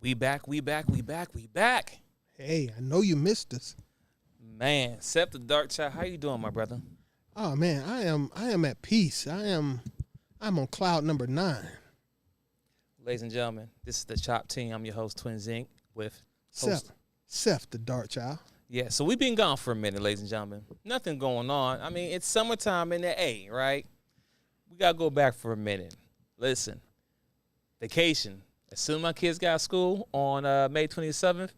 We back. Hey, I know you missed us. Man, Seth the Dark Child, how you doing, my brother? Oh man, I am at peace. I'm on cloud number 9. Ladies and gentlemen, this is the Dachopteam. I'm your host, Twin Zinc, with host. Seth the Dark Child. Yeah, so we've been gone for a minute, ladies and gentlemen. Nothing going on. I mean, it's summertime in the A, right? We got to go back for a minute. Listen, vacation. As soon as my kids got out of school on May 27th,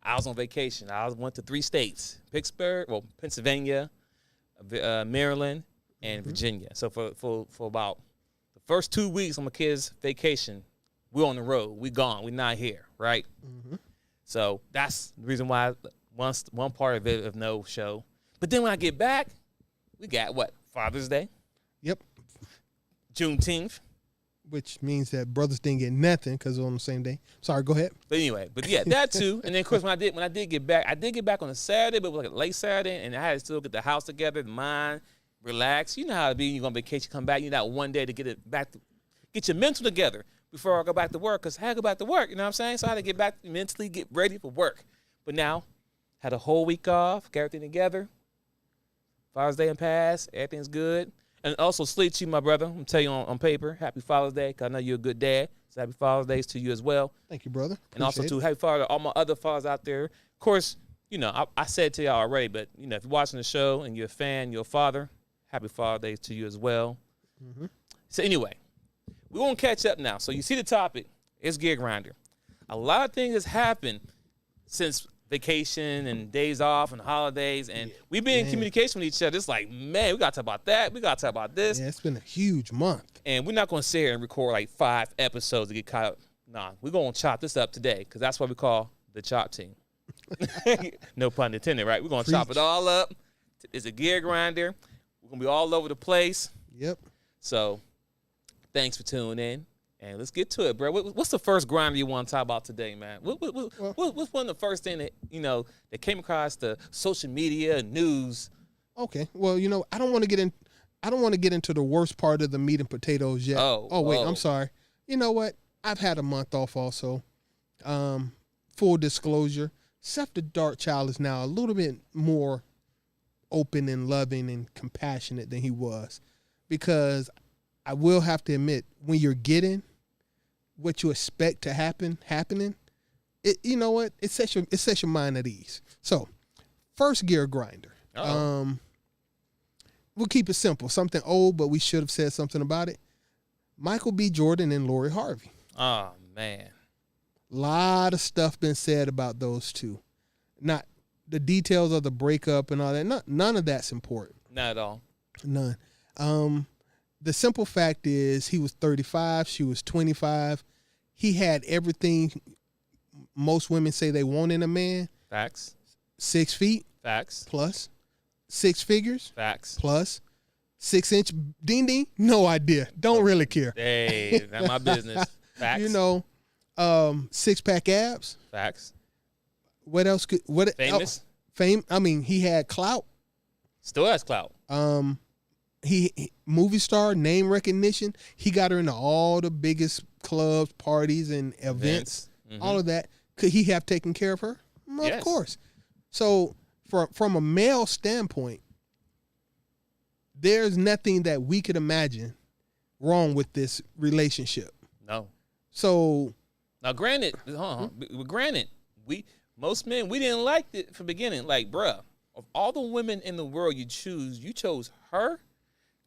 I was on vacation. I went to 3 states, Pennsylvania, Maryland, and Virginia. So for about the first 2 weeks on my kids' vacation, we're on the road. We gone. We're not here, right? Mm-hmm. So that's the reason why one part of it of no show. But then when I get back, we got what? Father's Day. Yep. Juneteenth. Which means that brothers didn't get nothing because they're on the same day. Sorry, go ahead. But anyway, that too. And then of course when I did get back, on a Saturday, but it was like a late Saturday, and I had to still get the house together, the mind, relax. You know how it be. You go on vacation, come back, you got one day to get your mental together before I go back to work, because I had to go back to work, you know what I'm saying? So I had to get back mentally, get ready for work. But now, had a whole week off, got everything together. Father's Day and passed, everything's good. And also, Sleep to you, my brother. I'm going to tell you on paper, Happy Father's Day, because I know you're a good dad. So Happy Father's Day to you as well. Thank you, brother. And also, to Happy Father, all my other fathers out there. Of course, you know, I said it to y'all already, but, you know, if you're watching the show and you're a fan, you're a father, Happy Father's Day to you as well. Mm-hmm. So anyway, we're going to catch up now. So you see the topic. It's Gear Grinder. A lot of things has happened since vacation and days off and holidays, and we've been in communication with each other. It's like, man, we got to talk about that. We got to talk about this. Yeah, it's been a huge month. And we're not going to sit here and record like 5 episodes to get caught up. Nah, we're going to chop this up today, because that's what we call the Chop Team. No pun intended, right? We're going to chop it all up. It's a gear grinder. We're going to be all over the place. Yep. So thanks for tuning in. And let's get to it, bro. What's the first grinder you want to talk about today, man? What's one of the first thing that, you know, that came across the social media news? Okay. Well, you know, I don't want to get into the worst part of the meat and potatoes yet. Wait, I'm sorry. You know what? I've had a month off also. Full disclosure, Seth the Dark Child is now a little bit more open and loving and compassionate than he was, because I will have to admit, when you're getting what you expect to happening, you know what? It sets your mind at ease. So, first gear grinder. We'll keep it simple. Something old, but we should have said something about it. Michael B. Jordan and Lori Harvey. Oh, man. Lot of stuff been said about those two. Not the details of the breakup and all that. None of that's important. Not at all. None. The simple fact is, he was 35, she was 25. He had everything most women say they want in a man. Facts. 6 feet. Facts. Plus. 6 figures. Facts. Plus. 6-inch ding ding. No idea. Don't really care. Hey, that's my business. Facts. You know, 6-pack abs. Facts. What else could famous? Fame. I mean, he had clout. Still has clout. He movie star, name recognition. He got her into all the biggest clubs, parties, and events. Mm-hmm. All of that. Could he have taken care of her? Yes. Of course. So from a male standpoint, there's nothing that we could imagine wrong with this relationship. No. So now, granted, most men, we didn't like it from the beginning. Like, bruh, of all the women in the world you chose her.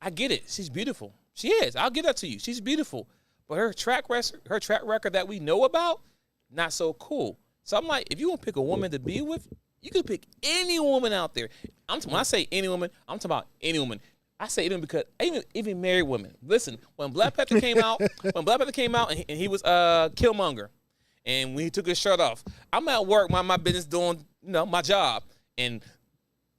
I get it. She's beautiful. She is. I'll give that to you. She's beautiful. But her track record that we know about, not so cool. So I'm like, if you want to pick a woman to be with, you can pick any woman out there. When I say any woman, I'm talking about any woman. I say any woman because even married women. Listen, when Black Panther came out, and he was Killmonger, and when he took his shirt off, I'm at work, my business, doing my job, and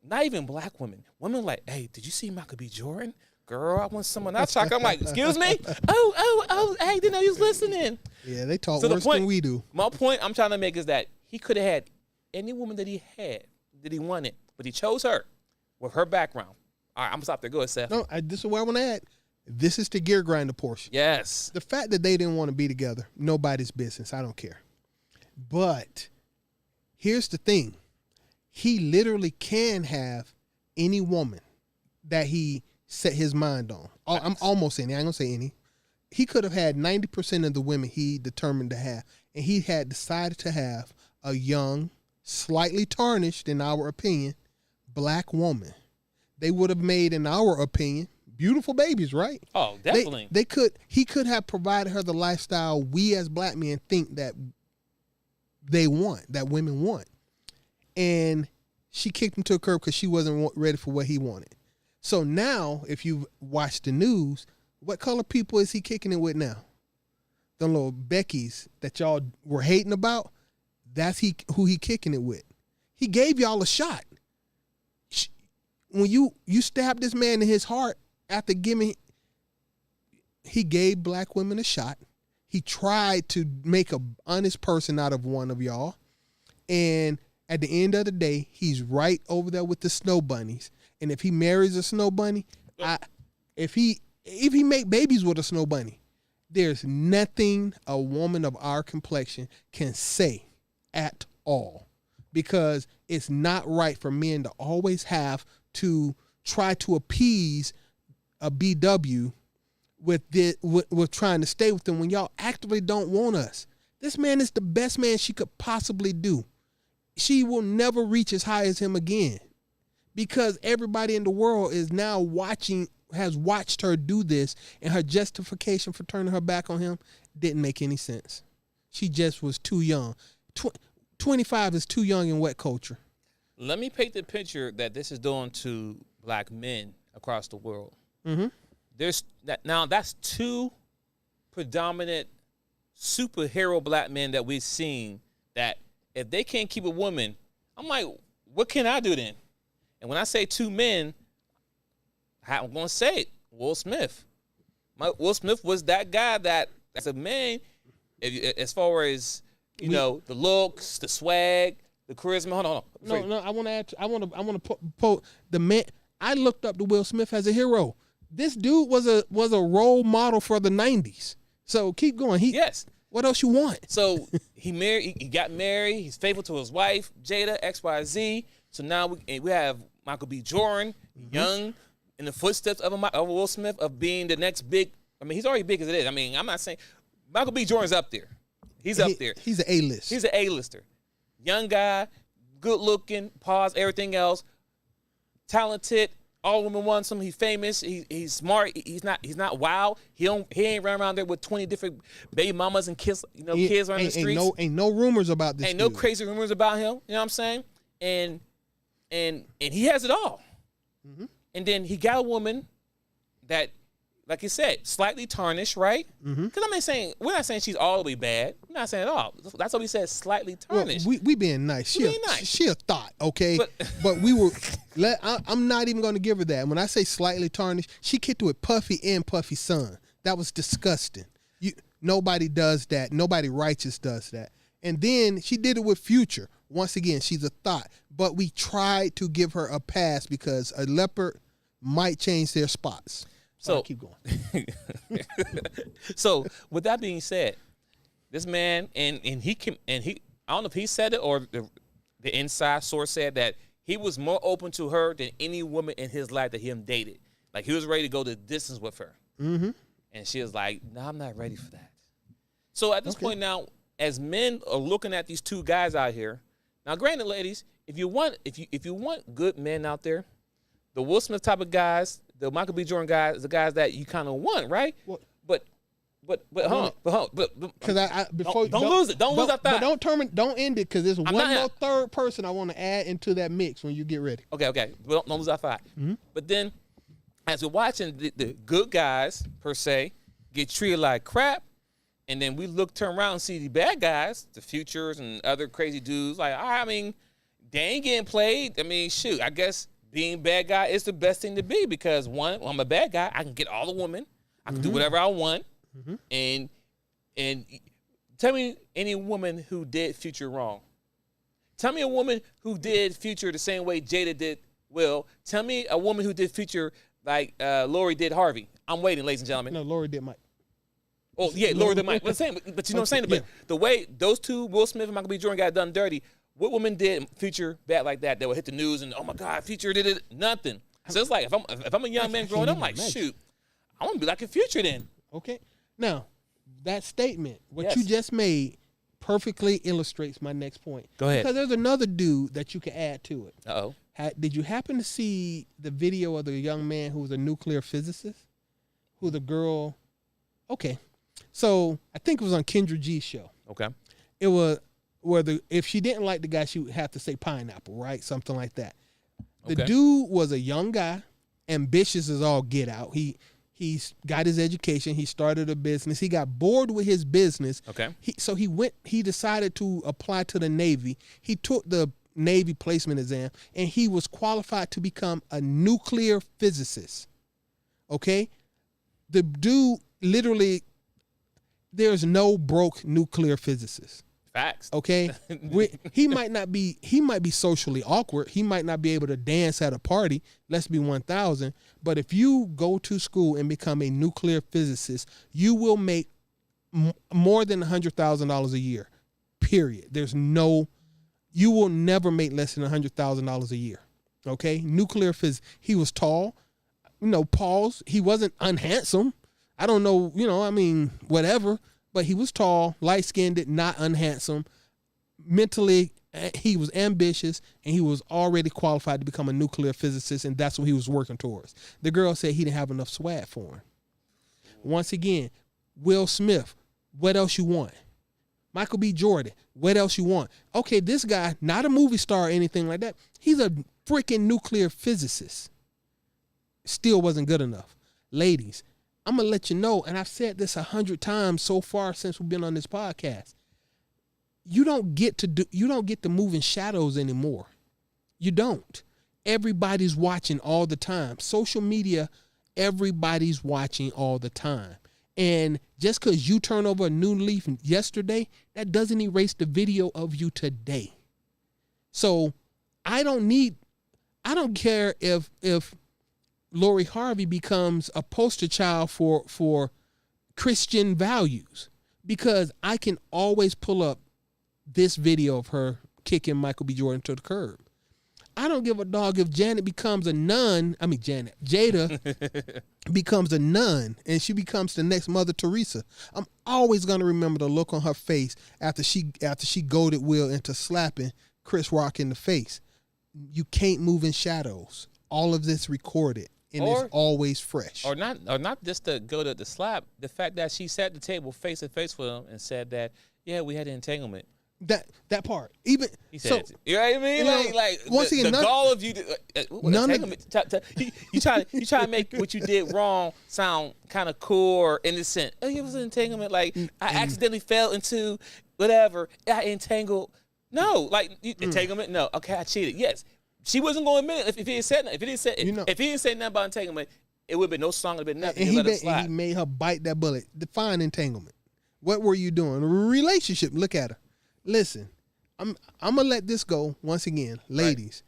not even black women like, hey, did you see Michael B. Jordan? Girl, I want someone else. I'm like, excuse me? Oh, hey, didn't know you was listening. Yeah, they talk worse than we do. My point I'm trying to make is that he could have had any woman that he wanted, but he chose her with her background. All right, I'm going to stop there. Go ahead, Seth. No, this is what I want to add. This is the gear grinder portion. Yes. The fact that they didn't want to be together, nobody's business. I don't care. But here's the thing. He literally can have any woman that he set his mind on. I'm almost any. I ain't gonna say any. He could have had 90% of the women he determined to have. And he had decided to have a young, slightly tarnished, in our opinion, black woman. They would have made, in our opinion, beautiful babies, right? Oh, definitely. He could have provided her the lifestyle we as black men think that they want, that women want. And she kicked him to a curb because she wasn't ready for what he wanted. So now, if you watch the news, what color people is he kicking it with now? The little Beckies that y'all were hating about, that's who he kicking it with. He gave y'all a shot. When you stabbed this man in his heart after he gave black women a shot. He tried to make an honest person out of one of y'all. And at the end of the day, he's right over there with the snow bunnies. And if he marries a snow bunny, if he make babies with a snow bunny, there's nothing a woman of our complexion can say at all, because it's not right for men to always have to try to appease a BW with trying to stay with them when y'all actively don't want us. This man is the best man she could possibly do. She will never reach as high as him again, because everybody in the world is now has watched her do this, and her justification for turning her back on him didn't make any sense. She just was too young. 25 is too young in what culture? Let me paint the picture that this is doing to black men across the world. Mm-hmm. That's two predominant superhero black men that we've seen that if they can't keep a woman, I'm like, what can I do then? And when I say two men, I'm going to say it, Will Smith. Will Smith was that guy that, as a man, as far as, the looks, the swag, the charisma. Hold on. No, I want to add. I want to put the man. I looked up to Will Smith as a hero. This dude was a role model for the 90s. So keep going. Yes. What else you want? So he got married. He's faithful to his wife, Jada, XYZ. So now we have Michael B. Jordan, young, in the footsteps of Will Smith, of being the next big. I mean, he's already big as it is. I mean, I'm not saying Michael B. Jordan's up there. He's up there. He's an A-list. He's an A-lister. Young guy, good looking, everything else, talented. All women want him. He's famous. He's smart. He's not wild. He ain't running around there with 20 different baby mamas and kids around the streets. Ain't no rumors about this. Ain't no crazy rumors about him. You know what I'm saying? And he has it all. Mm-hmm. And then he got a woman that, like you said, slightly tarnished, right? Mm-hmm. Because we're not saying she's all the way bad. We're not saying at all. That's what we said, slightly tarnished. Well, we being nice. She a thought, okay? But we were. I'm not even going to give her that. When I say slightly tarnished, she kicked it with Puffy and Puffy's son. That was disgusting. Nobody does that. Nobody righteous does that. And then she did it with Future. Once again, she's a thought. But we tried to give her a pass because a leopard might change their spots. So keep going. So with that being said, this man and he I don't know if he said it or the inside source said that he was more open to her than any woman in his life that him dated. Like he was ready to go the distance with her. Mm-hmm. And she was like, "No, I'm not ready for that." So at this point now, as men are looking at these two guys out here, now granted, ladies, if you want good men out there, the Will Smith type of guys, the Michael B. Jordan guys, the guys that you kind of want, right? Well, but because before don't lose it. Don't lose that thought. But don't end it, because there's one more third person I want to add into that mix when you get ready. Okay. But don't lose that thought. Mm-hmm. But then, as we're watching the good guys per se get treated like crap, and then we turn around and see the bad guys, the Futures and other crazy dudes, like, I mean, they ain't getting played. I mean, shoot, I guess being bad guy is the best thing to be, because one, I'm a bad guy. I can get all the women. I can do whatever I want. Mm-hmm. And tell me any woman who did Future wrong. Tell me a woman who did Future the same way Jada did Will. Tell me a woman who did Future like Lori did Harvey. I'm waiting, ladies and gentlemen. No, Lori did Mike. Oh yeah, lower than Mike. But you know what I'm saying. But the way those two, Will Smith and Michael B. Jordan, got done dirty. What woman did Future bad like that? That would hit the news and oh my God, Future did it. Nothing. So it's like if I'm a young man growing up, I'm like, shoot, I want to be like a Future then. Okay. Now, that statement, what you just made, perfectly illustrates my next point. Go ahead. Because there's another dude that you can add to it. Uh-oh. Did you happen to see the video of the young man who was a nuclear physicist? Who the girl... Okay. So, I think it was on Kendra G's show. Okay. It was where if she didn't like the guy, she would have to say pineapple, right? Something like that. The dude was a young guy, ambitious as all get out. He's got his education. He started a business. He got bored with his business. Okay. So he decided to apply to the Navy. He took the Navy placement exam, and he was qualified to become a nuclear physicist. Okay? The dude literally, there's no broke nuclear physicist. Facts. Okay? He might be socially awkward. He might not be able to dance at a party. Let's be 1,000. But if you go to school and become a nuclear physicist, you will make more than $100,000 a year. Period. You will never make less than $100,000 a year. Okay? Nuclear physics. He was tall. Pause. He wasn't unhandsome. I don't know, whatever. But he was tall, light-skinned, not unhandsome. Mentally, he was ambitious, and he was already qualified to become a nuclear physicist, and that's what he was working towards. The girl said he didn't have enough swag for him. Once again, Will Smith, what else you want? Michael B. Jordan, what else you want? Okay, this guy, not a movie star or anything like that. He's a freaking nuclear physicist. Still wasn't good enough. Ladies, I'm going to let you know, and I've said this 100 times so far since we've been on this podcast. You don't get to move in shadows anymore. You don't. Everybody's watching all the time. Social media, everybody's watching all the time. And just because you turn over a new leaf yesterday, that doesn't erase the video of you today. So I don't care if Lori Harvey becomes a poster child for Christian values, because I can always pull up this video of her kicking Michael B. Jordan to the curb. I don't give a dog if Jada becomes a nun becomes a nun and she becomes the next Mother Teresa. I'm always going to remember the look on her face after she goaded Will into slapping Chris Rock in the face. You can't move in shadows. All of this recorded. And it's always fresh. Or not just to go to the slap. The fact that she sat at the table face to face with him and said that, yeah, we had an entanglement. That part. Even he said, so, you know what I mean? Like once again, the gall of you. You try to make what you did wrong sound kind of cool or innocent. Oh, it was an entanglement. Like I accidentally fell into whatever. I entangled. No, entanglement. No. Okay, I cheated. Yes. She wasn't going to admit it if he had said nothing. If he didn't say nothing about entanglement, it would have been no song, it would have been nothing. And he made her bite that bullet. Define entanglement. What were you doing? Relationship. Look at her. Listen, I'm gonna let this go once again, ladies.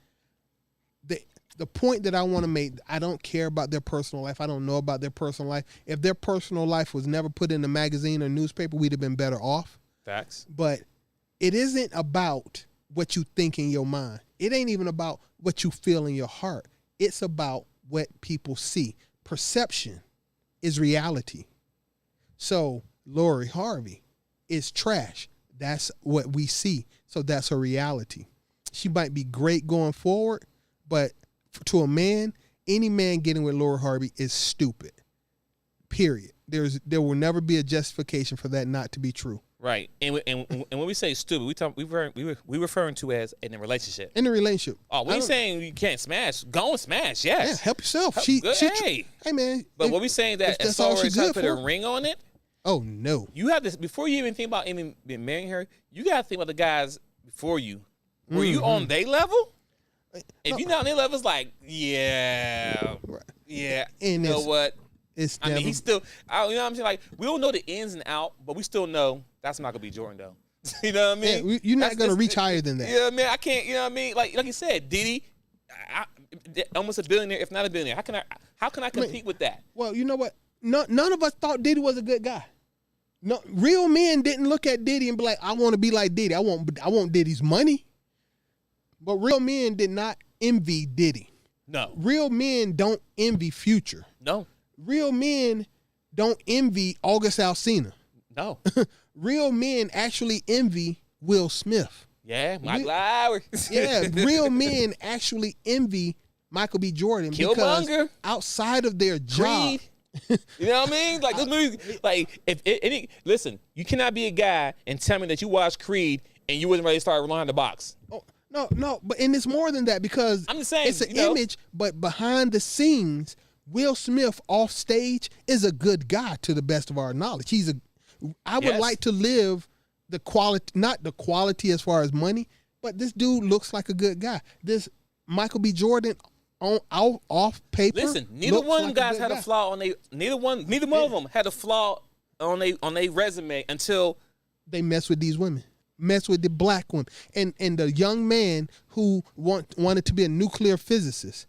Right. The point that I want to make, I don't care about their personal life. I don't know about their personal life. If their personal life was never put in a magazine or newspaper, we'd have been better off. Facts. But it isn't about what you think in your mind. It ain't even about what you feel in your heart. It's about what people see. Perception is reality. So Lori Harvey is trash. That's what we see. So that's her reality. She might be great going forward, but to a man, any man getting with Lori Harvey is stupid. Period. There will never be a justification for that not to be true. Right, and when we say stupid, we referring to as in a relationship. In a relationship. Oh, we ain't saying you can't smash. Go and smash. Yes. Yeah, help yourself. Hey man. But what we saying that as far as trying to put a ring on it. Oh no. You have this before you even think about even marrying her. You got to think about the guys before you. Were you on their level? If you're not on their level, it's like yeah. And you know what? He's still. You know what I'm saying? Like we don't know the ins and outs, but we still know that's Michael B. Jordan though. You know what I mean? Yeah, you're not gonna reach higher than that. Yeah, man. I can't. You know what I mean? Like you said, Diddy, almost a billionaire, if not a billionaire. How can I compete with that? Well, you know what? None of us thought Diddy was a good guy. No, real men didn't look at Diddy and be like, I want to be like Diddy. I want Diddy's money. But real men did not envy Diddy. No. Real men don't envy Future. No. Real men don't envy August Alsina. No. Real men actually envy Will Smith. Yeah, Michael Lowry. Yeah, real men actually envy Michael B. Jordan because outside of their job. You know what I mean? Like this movie, like if any listen, you cannot be a guy and tell me that you watched Creed and you wasn't ready to start behind the box. Oh, no, but and it's more than that because I'm just saying it's an image, but behind the scenes, Will Smith off stage is a good guy to the best of our knowledge. I would like to live the quality, not the quality as far as money, but this dude looks like a good guy. This Michael B. Jordan off paper. Listen, neither one of them guys had a flaw on they. Neither one of them had a flaw on they resume until they mess with these women, mess with the black women, and the young man who wanted to be a nuclear physicist.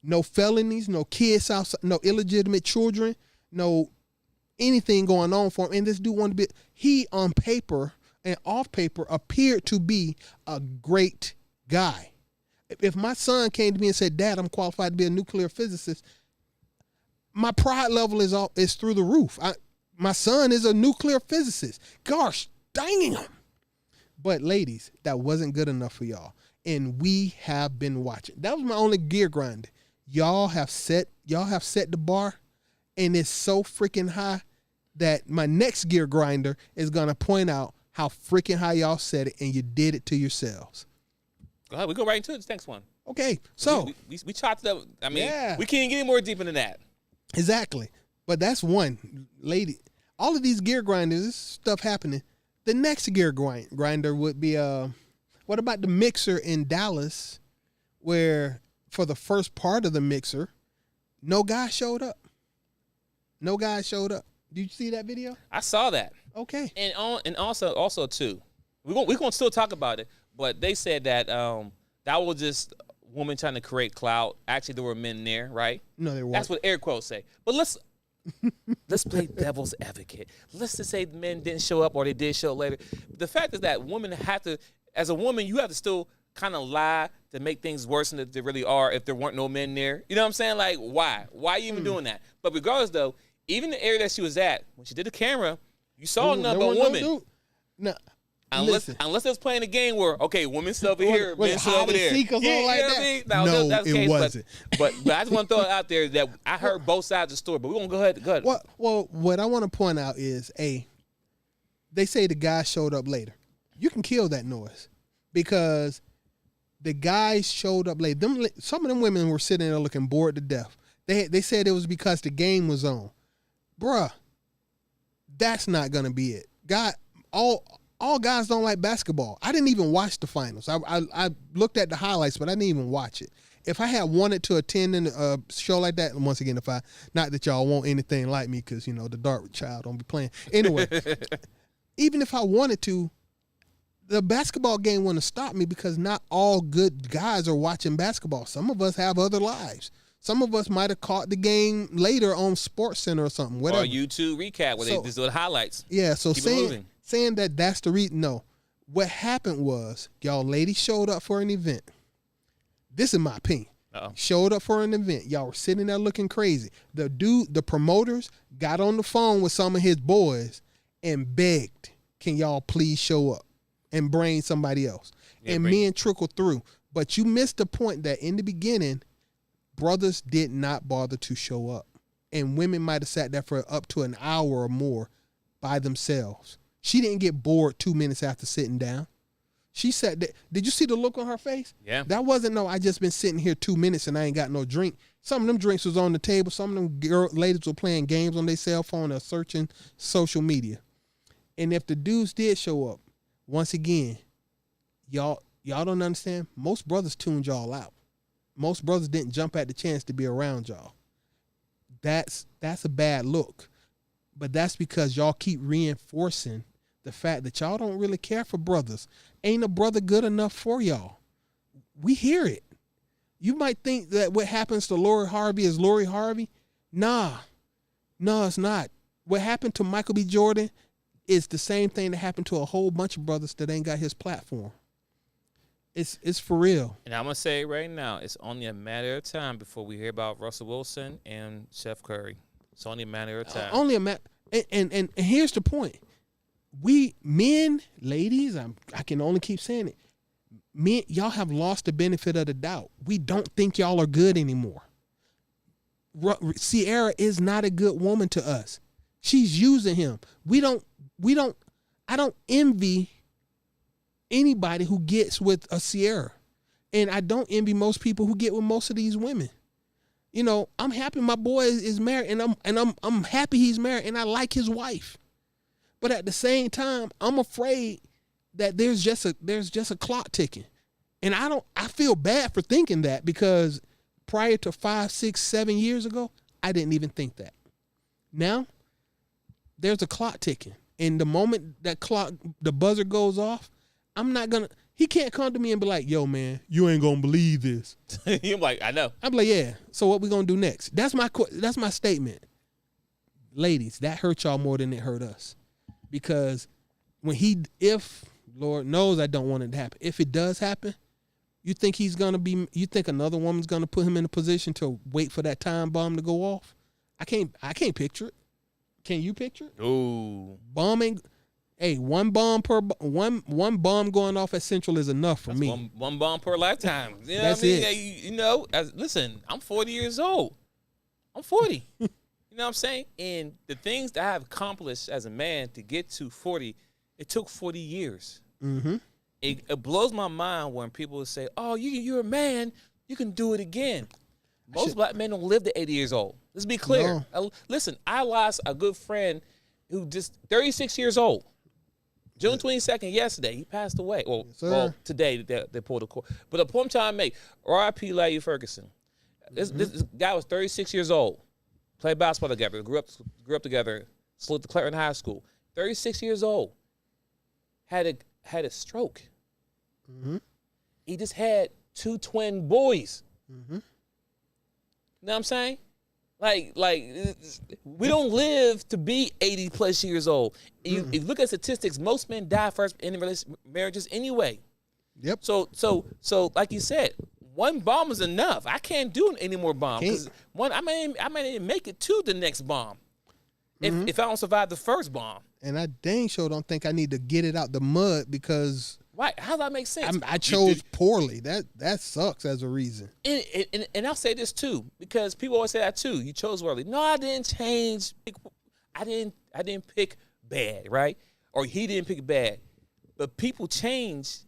No felonies, no kids outside, no illegitimate children, no anything going on for him. And this dude wanted to be. He on paper and off paper appeared to be a great guy. If my son came to me and said, Dad, I'm qualified to be a nuclear physicist, my pride level is through the roof. My son is a nuclear physicist. Gosh, dang him. But ladies, that wasn't good enough for y'all. And we have been watching. That was my only gear grinder. Y'all have set the bar, and it's so freaking high that my next gear grinder is gonna point out how freaking high y'all set it, and you did it to yourselves. Go ahead, we go right into this next one. Okay, so we chopped it up. I mean, we can't get any more deeper than that. Exactly, but that's one lady. All of these gear grinders, this stuff happening. The next gear grinder would be what about the mixer in Dallas, where for the first part of the mixer, no guy showed up. No guy showed up. Did you see that video? I saw that. Okay, and also too, we're gonna still talk about it. But they said that that was just women trying to create clout. Actually, there were men there, right? No, there weren't. That's what air quotes say. But let's play devil's advocate. Let's just say men didn't show up or they did show up later. The fact is that women have to, as a woman, you have to still kind of lie to make things worse than they really are if there weren't no men there. You know what I'm saying? Like, why? Why are you even doing that? But regardless, though, even the area that she was at, when she did the camera, you saw nothing but women. No. Unless it was playing a game where, okay, women sit over here, men sit over there. Like that? I mean? No, it wasn't. But I just want to throw it out there that I heard both sides of the story, but we're going to go ahead. Well, what I want to point out is, they say the guy showed up later. You can kill that noise because the guys showed up late. Some of them women were sitting there looking bored to death. They said it was because the game was on. Bruh, that's not going to be it. All guys don't like basketball. I didn't even watch the finals. I looked at the highlights, but I didn't even watch it. If I had wanted to attend a show like that, and once again, not that y'all want anything like me, because, the dark child don't be playing. Anyway, even if I wanted to, the basketball game wouldn't stop me because not all good guys are watching basketball. Some of us have other lives. Some of us might have caught the game later on SportsCenter or something, whatever. Or YouTube recap where they just do the highlights. Yeah, so saying that that's the reason. No, what happened was y'all ladies showed up for an event. This is my opinion. Uh-oh. Showed up for an event. Y'all were sitting there looking crazy. The promoters got on the phone with some of his boys and begged, can y'all please show up and bring somebody else? Yeah, and men trickled through. But you missed the point that in the beginning, brothers did not bother to show up. And women might have sat there for up to an hour or more by themselves. She didn't get bored 2 minutes after sitting down. She sat there. Did you see the look on her face? Yeah. That wasn't I just been sitting here 2 minutes and I ain't got no drink. Some of them drinks was on the table. Some of them ladies were playing games on their cell phone or searching social media. And if the dudes did show up, once again, y'all don't understand. Most brothers tuned y'all out. Most brothers didn't jump at the chance to be around y'all. That's a bad look. But that's because y'all keep reinforcing the fact that y'all don't really care for brothers. Ain't a brother good enough for y'all. We hear it. You might think that what happens to Lori Harvey is Lori Harvey. Nah, it's not. What happened to Michael B. Jordan it's the same thing that happened to a whole bunch of brothers that ain't got his platform. It's for real. And I'm gonna say right now, it's only a matter of time before we hear about Russell Wilson and Chef Curry. It's only a matter of time. Only a matter. And here's the point: we men, ladies, I can only keep saying it. Men, y'all have lost the benefit of the doubt. We don't think y'all are good anymore. Sierra is not a good woman to us. She's using him. I don't envy anybody who gets with a Sierra. And I don't envy most people who get with most of these women. You know, I'm happy my boy is married, and I'm happy he's married, and I like his wife. But at the same time, I'm afraid that there's just a clock ticking. And I feel bad for thinking that, because prior to 5, 6, 7 years ago, I didn't even think that. Now, there's a clock ticking. And the moment the buzzer goes off, he can't come to me and be like, yo, man, you ain't going to believe this. You're like, I know. I'm like, yeah, so what we going to do next? That's my statement. Ladies, that hurt y'all more than it hurt us. Because if, Lord knows I don't want it to happen, if it does happen, you think another woman's going to put him in a position to wait for that time bomb to go off? I can't picture it. Can you picture it? Ooh. Bombing. Hey, one bomb going off at Central is enough for me. One bomb per lifetime. You know That's what I mean? it. You know, listen, I'm 40 years old. I'm 40. You know what I'm saying? And the things that I have accomplished as a man to get to 40, it took 40 years. Mm-hmm. It blows my mind when people say, oh, you're a man, you can do it again. Most black men don't live to 80 years old. Let's be clear. No. Listen, I lost a good friend who just 36 years old. June 22nd, yesterday, he passed away. Well, today they pulled the court. But the point I'm trying to make, R.I.P. Larry Ferguson. This guy was 36 years old. Played basketball together. Grew up together. Salute to Clarendon High School. 36 years old. Had a stroke. Mm-hmm. He just had 2 twin boys. Mm-hmm. You know what I'm saying? Like we don't live to be 80 plus years old. You look at statistics, most men die first in marriages anyway. Yep. So like you said, one bomb is enough. I can't do any more bombs. I may even make it to the next bomb if I don't survive the first bomb. And I dang sure don't think I need to get it out the mud, because why? How does that make sense? I chose poorly. That sucks as a reason. And I'll say this too, because people always say that too. You chose poorly. No, I didn't change. I didn't pick bad, right? Or he didn't pick bad. But people change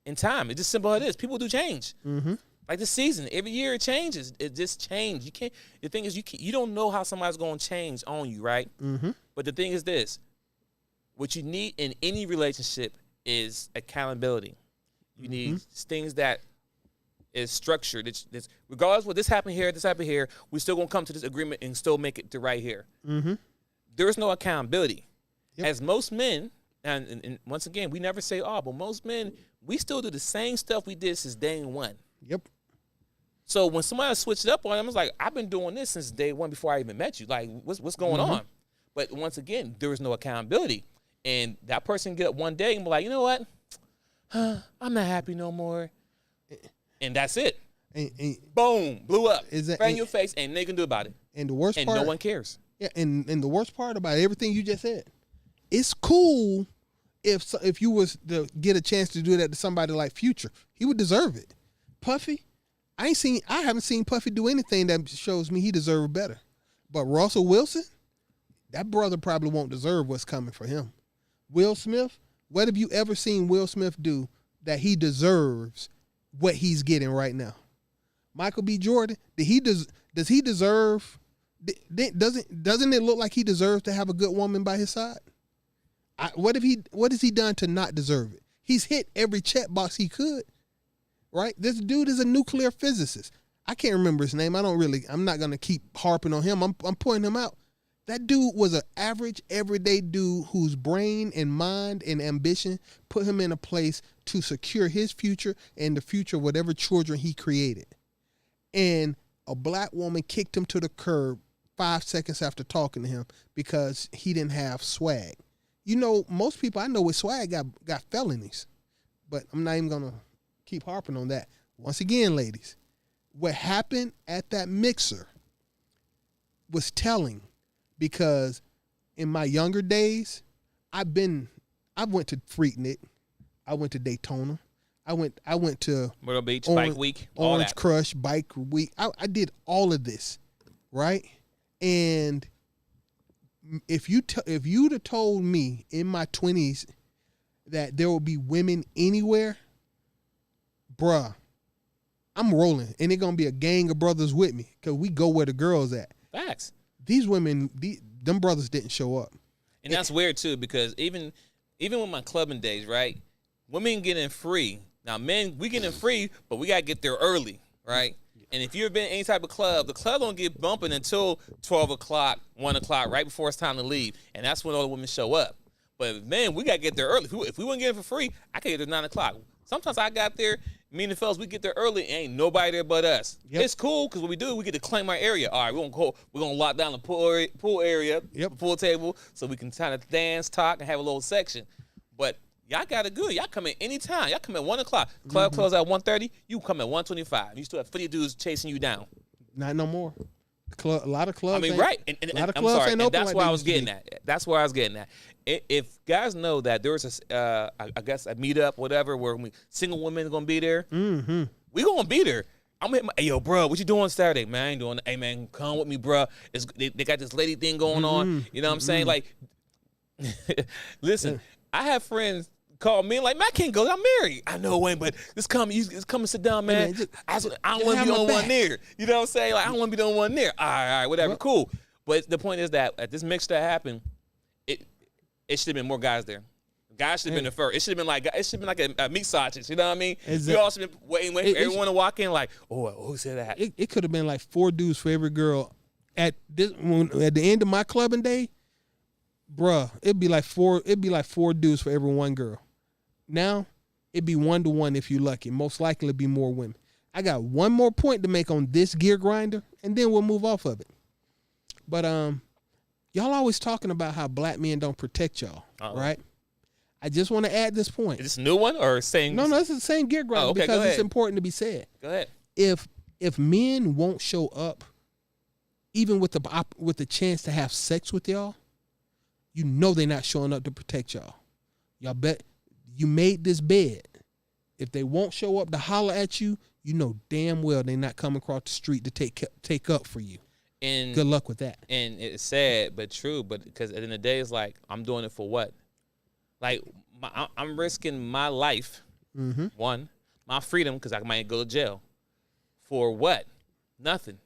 in time. It's just simple as it is. People do change. Mm-hmm. Like this season, every year it changes. It just changes. You can't. The thing is, you don't know how somebody's going to change on you, right? Mm-hmm. But the thing is this: what you need in any relationship is accountability. You need things that is structured. It's regardless of what this happened here, we're still gonna come to this agreement and still make it to right here. Mm-hmm. There is no accountability. Yep. As most men, and once again, we never say all, but most men, we still do the same stuff we did since day one. Yep. So when somebody switched up on them, it's like, I've been doing this since day one before I even met you. Like, what's going on? But once again, there is no accountability. And that person get up one day and be like, you know what? I'm not happy no more. And that's it. And boom, blew up. Right in your face, and they can do about it. And the worst part, no one cares. Yeah, and the worst part about everything you just said, it's cool if you was to get a chance to do that to somebody like Future. He would deserve it. Puffy, I haven't seen Puffy do anything that shows me he deserved better. But Russell Wilson, that brother probably won't deserve what's coming for him. Will Smith, what have you ever seen Will Smith do that he deserves what he's getting right now? Michael B. Jordan, does he deserve? Doesn't it look like he deserves to have a good woman by his side? What has he done to not deserve it? He's hit every check box he could. Right? This dude is a nuclear physicist. I can't remember his name. I'm not gonna keep harping on him. I'm pointing him out. That dude was an average, everyday dude whose brain and mind and ambition put him in a place to secure his future and the future of whatever children he created. And a black woman kicked him to the curb 5 seconds after talking to him because he didn't have swag. You know, most people I know with swag got felonies, but I'm not even gonna keep harping on that. Once again, ladies, what happened at that mixer was telling, because in my younger days, I went to Freaknik, I went to Daytona, I went to Myrtle Beach, Bike Week, Orange Crush, Bike Week. I did all of this, right? And if you'd have told me in my 20s that there will be women anywhere, bruh, I'm rolling, and they're gonna be a gang of brothers with me because we go where the girls at. Facts. These women, them brothers didn't show up, and that's weird too, because even with my clubbing days, right? Women get in free. Now, men, we get in free, but we gotta get there early, right? And if you've been in any type of club, the club don't get bumping until 12 o'clock, 1 o'clock, right before it's time to leave. And that's when all the women show up. But, man, we got to get there early. If we wouldn't get it for free, I could get there 9 o'clock. Sometimes I got there, me and the fellas, we get there early, and ain't nobody there but us. Yep. It's cool because what we do, we get to claim our area. All right, we're going to lock down the pool area, the pool table, so we can kind of dance, talk, and have a little section. But y'all got it good. Y'all come in anytime. Y'all come at 1 o'clock. Club close at 1:30. You come at 1:25. You still have 50 dudes chasing you down. Not no more. A lot of clubs. I mean, right. And a lot of clubs ain't open. That's like where I was getting at. That's where I was getting at. If guys know that there was I guess a meetup, whatever, where single women are gonna be there, we gonna be there. I'm hitting hey, yo, bro, what you doing Saturday? Man, I ain't doing. Hey, man, come with me, bro. They got this lady thing going on. You know what I'm saying? Like, listen, I have friends call me like, man, I can't go. I'm married. I know, Wayne, but come and sit down, man. I don't want to be the only one there. You know what I'm saying? Like, I don't want to be the only one there. All right, whatever, cool. But the point is that at this mix that happened, it should have been more guys there. Guys should have been the first. It should have been like a meat sausage. You know what I mean? Exactly. We all should have been waiting for everyone to walk in like, oh, who said that? It could have been like 4 dudes for every girl. At the end of my clubbing day, bruh, it'd be like 4 dudes for every 1 girl. Now, it'd be 1-to-1 if you're lucky. Most likely it'd be more women. I got one more point to make on this gear grinder, and then we'll move off of it. But y'all always talking about how black men don't protect y'all, right? I just want to add this point. Is this a new one or same? No, it's the same gear grinder because it's important to be said. Go ahead. If men won't show up, even with the chance to have sex with y'all, you know they're not showing up to protect y'all. Y'all bet. You made this bed. If they won't show up to holler at you, you know damn well they're not coming across the street to take up for you. And good luck with that. And it's sad but true. But because at the end of the day, it's like, I'm doing it for what? Like, I'm risking my life. One, my freedom, because I might go to jail. For what? Nothing.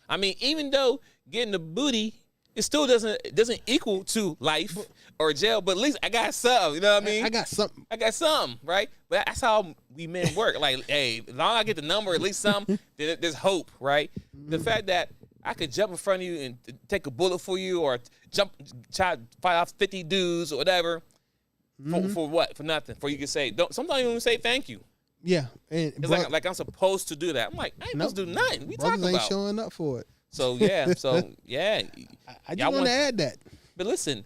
I mean, even though getting the booty, it still doesn't equal to life or jail, but at least I got something. You know what I mean? I got something, right? But that's how we men work. Like, hey, as long as I get the number, at least something, then there's hope, right? The fact that I could jump in front of you and take a bullet for you, or try to fight off 50 dudes or whatever, for what? For nothing. For you can say, sometimes you even say thank you. Yeah, and it's like I'm supposed to do that. I'm like, I ain't supposed to do nothing. We talking about? Ain't showing up for it. So yeah. I just want to add that. But listen,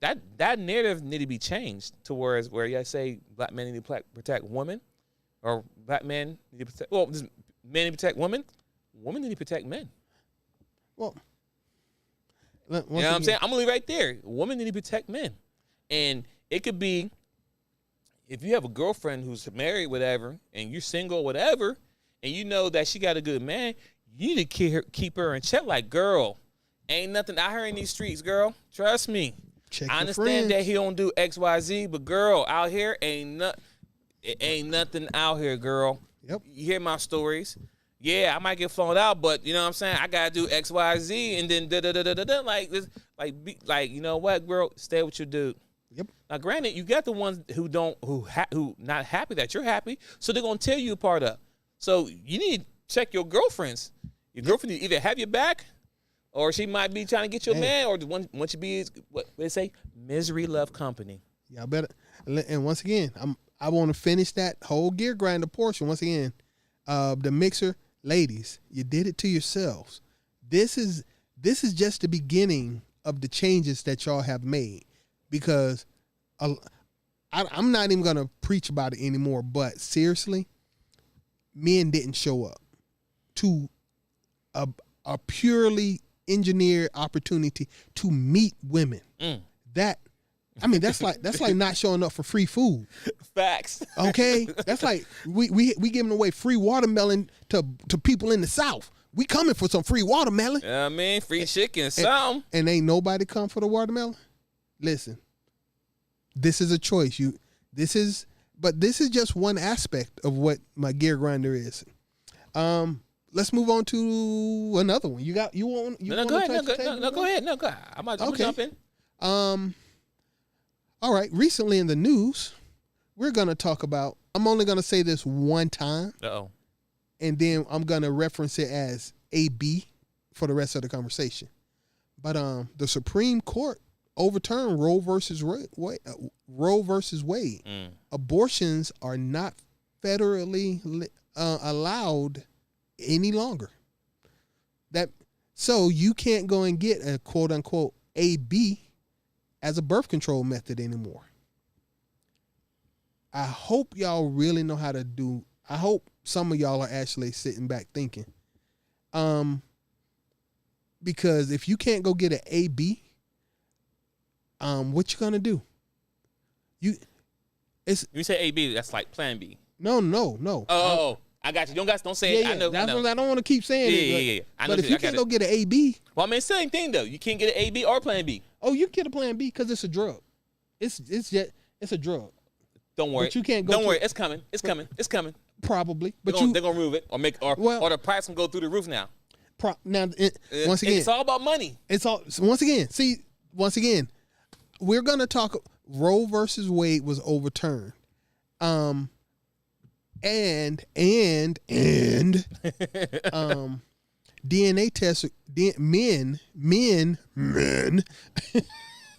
that narrative need to be changed to where you say black men need to protect women, or black men need to protect. Well, men need to protect women. Women need to protect men. Well, you know what I'm saying? I'm gonna leave right there. Women need to protect men, and it could be if you have a girlfriend who's married, whatever, and you're single, whatever, and you know that she got a good man. You need to keep her in check. Like, girl, ain't nothing out here in these streets, girl. Trust me. I understand that he don't do X, Y, Z, but girl, out here ain't nothing out here, girl. Yep. You hear my stories. Yeah, I might get flown out, but you know what I'm saying? I gotta do X, Y, Z, and then like this, like you know what, girl? Stay with your dude. Yep. Now, granted, you got the ones who not happy that you're happy, so they're gonna tear you apart up. So you need to check your girlfriends. Your girlfriend either have your back, or she might be trying to get your man, or once you be what they say, misery love company. Yeah, I better. And once again, I want to finish that whole gear grinder portion. Once again, the mixer, ladies, you did it to yourselves. This is just the beginning of the changes that y'all have made. because I'm not even gonna preach about it anymore. But seriously, men didn't show up to a purely engineered opportunity to meet women. That's like not showing up for free food. Facts. Okay, that's like we giving away free watermelon to people in the South. We coming for some free watermelon. I mean, free chicken, some. And ain't nobody come for the watermelon. Listen, this is a choice. This is just one aspect of what my gear grinder is. Let's move on to another one. Go ahead. No, go ahead. I'm gonna jump in. All right. Recently in the news, we're gonna talk about. I'm only gonna say this one time. Uh-oh. And then I'm gonna reference it as AB for the rest of the conversation. But the Supreme Court overturned Roe versus Wade. Abortions are not federally allowed any longer. So you can't go and get a quote unquote AB as a birth control method anymore. I hope y'all really know how to do. I hope some of y'all are actually sitting back thinking. Because if you can't go get an AB, what you gonna do? You say AB, that's like Plan B. No. Oh, I got you. Don't say it. Yeah. I know. That's what I don't want to keep saying. Yeah. But if you can't go get an AB, well, I mean, same thing though. You can't get an AB or Plan B. Oh, you get a Plan B because it's a drug. It's a drug. Don't worry. But you can't go. Don't worry. It's coming. Probably, but they're gonna remove it or the price can go through the roof now. Once again, it's all about money. Once again, we're gonna talk. Roe versus Wade was overturned, and DNA tests. Men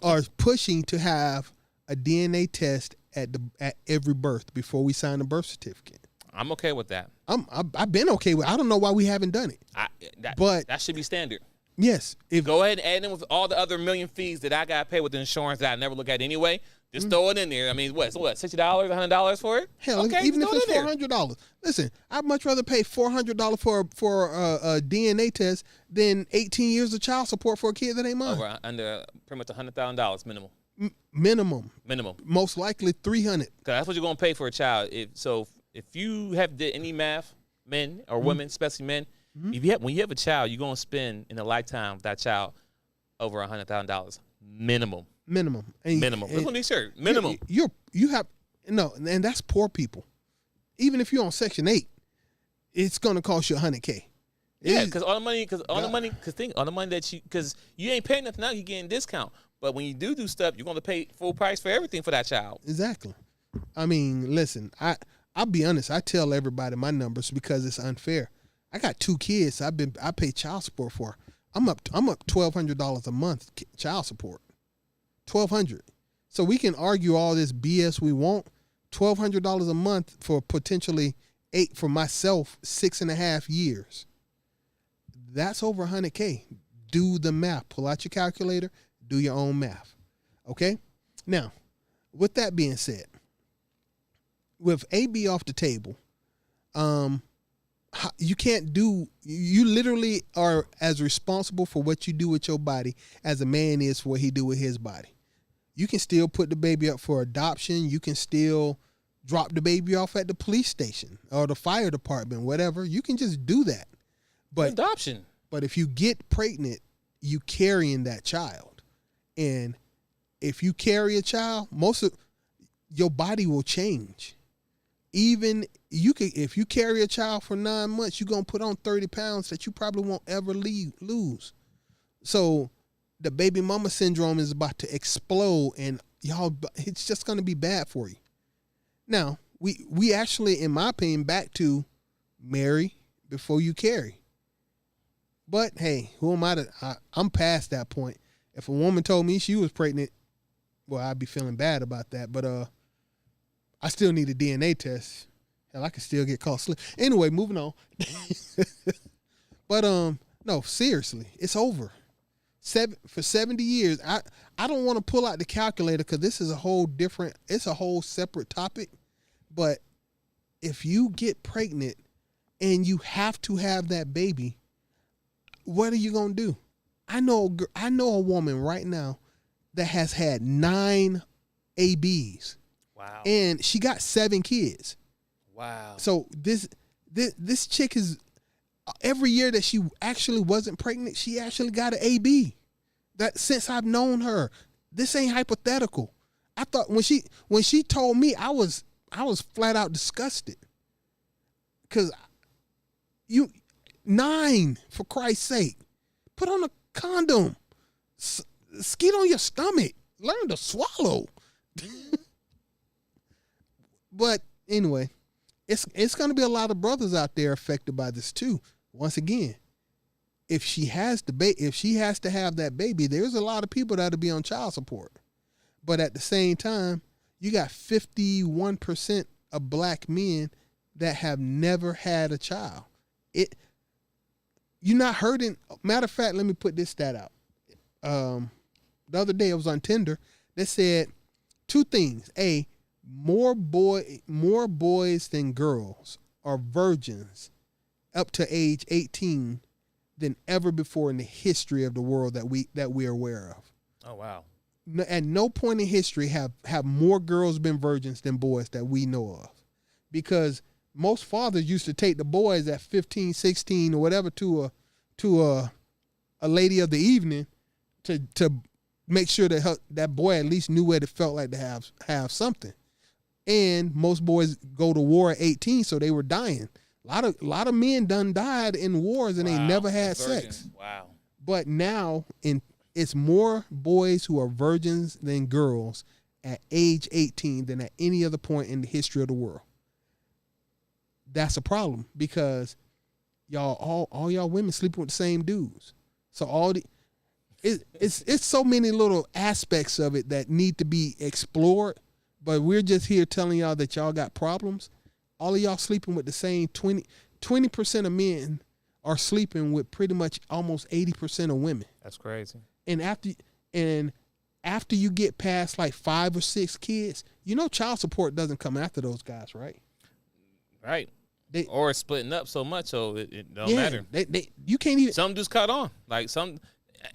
are pushing to have a DNA test at every birth before we sign a birth certificate. I'm okay with that. I've been okay with it. I don't know why we haven't done it. But that should be standard. Yes. Go ahead and add in with all the other million fees that I got to pay with the insurance that I never look at anyway. Just throw it in there. I mean, what, $60, $100 for it? Hell, okay, even if it's $400. Listen, I'd much rather pay $400 for a DNA test than 18 years of child support for a kid that ain't mine. Under pretty much $100,000 minimum. Minimum. Most likely $300. Because that's what you're going to pay for a child. If you have did any math, men or women, especially men, when you have a child, you're going to spend in a lifetime with that child over $100,000 minimum. Minimum. Minimum. Let's be sure. Minimum. And that's poor people. Even if you're on Section 8, it's going to cost you $100K. Yeah, because all the money that you ain't paying nothing now, you're getting discount. But when you do stuff, you're going to pay full price for everything for that child. Exactly. I mean, listen, I'll be honest. I tell everybody my numbers because it's unfair. I got 2 kids. I pay child support for. I'm up $1,200 a month child support. $1,200. So we can argue all this BS we want. $1,200 a month for potentially 8 for myself, 6.5 years. That's over $100K. Do the math. Pull out your calculator. Do your own math. Okay? Now, with that being said, with AB off the table, you literally are as responsible for what you do with your body as a man is for what he do with his body. You can still put the baby up for adoption. You can still drop the baby off at the police station or the fire department, whatever. You can just do that. But adoption. But if you get pregnant, you carrying that child. And if you carry a child, most of your body will change. Even if you carry a child for 9 months, you're going to put on 30 pounds that you probably won't ever lose. So the baby mama syndrome is about to explode, and it's just going to be bad for you. Now, we actually, in my opinion, back to marry before you carry. But hey, who am I I'm past that point. If a woman told me she was pregnant, well, I'd be feeling bad about that. But I still need a DNA test. Hell, I could still get caught slipping. Anyway, moving on. But no, seriously, it's over. for 70 years. I don't want to pull out the calculator because this is it's a whole separate topic. But if you get pregnant and you have to have that baby, what are you going to do? I know a woman right now that has had 9 ABs. Wow. And she got 7 kids. Wow. So this chick is, every year that she actually wasn't pregnant, she actually got an AB. That since I've known her, this ain't hypothetical. I thought when she told me, I was flat out disgusted. Cause 9, for Christ's sake, put on a condom, skeet on your stomach, learn to swallow. But anyway, it's going to be a lot of brothers out there affected by this too. Once again, if she has to have that baby, there's a lot of people that'll be on child support. But at the same time, you got 51% of black men that have never had a child. You're not hurting. Matter of fact, let me put this stat out. The other day I was on Tinder. They said 2 things. More boys than girls are virgins up to age 18 than ever before in the history of the world that we're aware of. Oh wow. At no point in history have more girls been virgins than boys that we know of. Because most fathers used to take the boys at 15, 16 or whatever to a lady of the evening to make sure that that boy at least knew what it felt like to have something. And most boys go to war at 18, so they were dying. A lot of men done died in wars and they never had sex. Wow. But now it's more boys who are virgins than girls at age 18 than at any other point in the history of the world. That's a problem because all y'all women sleeping with the same dudes. So it's so many little aspects of it that need to be explored. But we're just here telling y'all that y'all got problems. All of y'all sleeping with the same 20% of men are sleeping with pretty much almost 80% of women. That's crazy. And after you get past like 5 or 6 kids, child support doesn't come after those guys, right? Right. Or splitting up so much so it don't matter. You can't even. Some dudes caught on. Like some,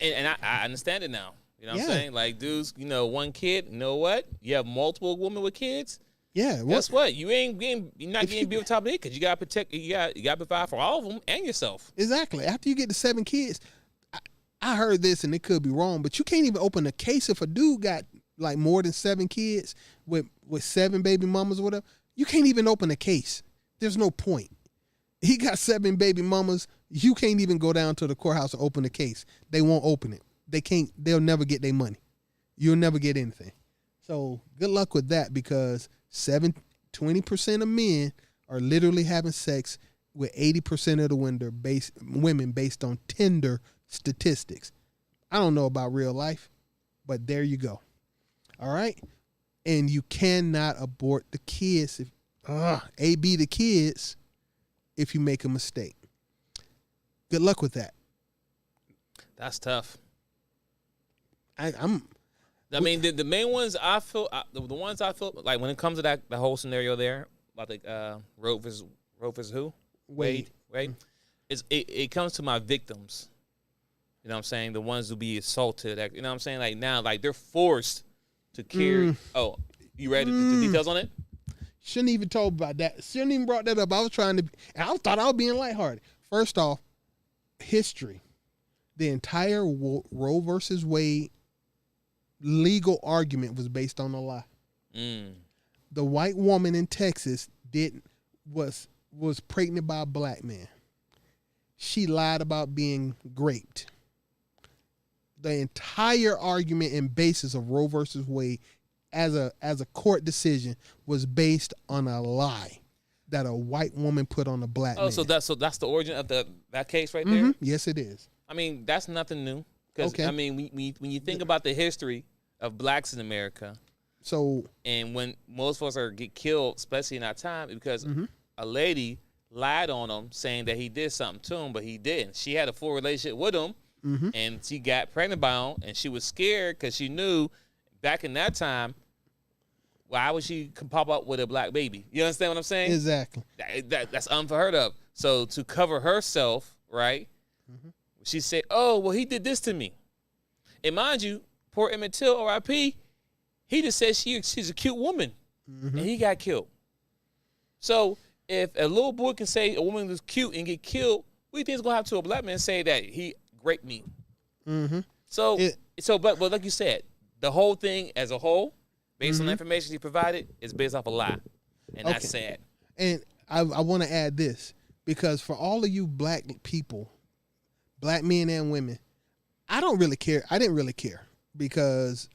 and I understand it now. You know what I'm saying? Like dudes, 1 kid. You know what? You have multiple women with kids. Yeah. Guess what? You're not getting beat on top of it because you got to protect. You got to provide for all of them and yourself. Exactly. After you get to 7 kids, I heard this and it could be wrong, but you can't even open a case if a dude got like more than 7 kids with 7 baby mamas or whatever. You can't even open a case. There's no point. He got 7 baby mamas. You can't even go down to the courthouse and open a case. They won't open it. They can't. They'll never get their money. You'll never get anything. So good luck with that because 20% of men are literally having sex with 80% of the women based on Tinder statistics. I don't know about real life, but there you go. All right? And you cannot abort the kids, AB the kids, if you make a mistake. Good luck with that. That's tough. I mean, the main ones I feel, the ones I feel like when it comes to the whole scenario there about the Roe versus who? Wade. It comes to my victims. You know what I'm saying? The ones who be assaulted. You know what I'm saying? Like now, like they're forced to carry. Oh, you ready? The details on it? Shouldn't even talk about that. Shouldn't even brought that up. I thought I was being lighthearted. First off, history. The entire Roe versus Wade legal argument was based on a lie. The white woman in Texas was pregnant by a black man. She lied about being raped. The entire argument and basis of Roe versus Wade as a court decision was based on a lie that a white woman put on a black man. So that's the origin of that case right there? Yes, it is. I mean, that's nothing new. Because, I mean, when you think about the history of blacks in America, and when most of us get killed, especially in our time, because a lady lied on him saying that he did something to him, but he didn't. She had a full relationship with him, and she got pregnant by him, and she was scared because she knew back in that time, why would she pop up with a black baby? You understand what I'm saying? Exactly. That's unheard of. So to cover herself, right, she said, oh, well, he did this to me. And mind you, poor Emmett Till, R.I.P., he just said she's a cute woman, and he got killed. So if a little boy can say a woman is cute and get killed, what do you think is going to happen to a black man say that he raped me? But like you said, the whole thing as a whole, based on the information he provided, is based off a lie. And that's sad. And I want to add this, because for all of you black people, black men and women, I don't really care. I didn't really care because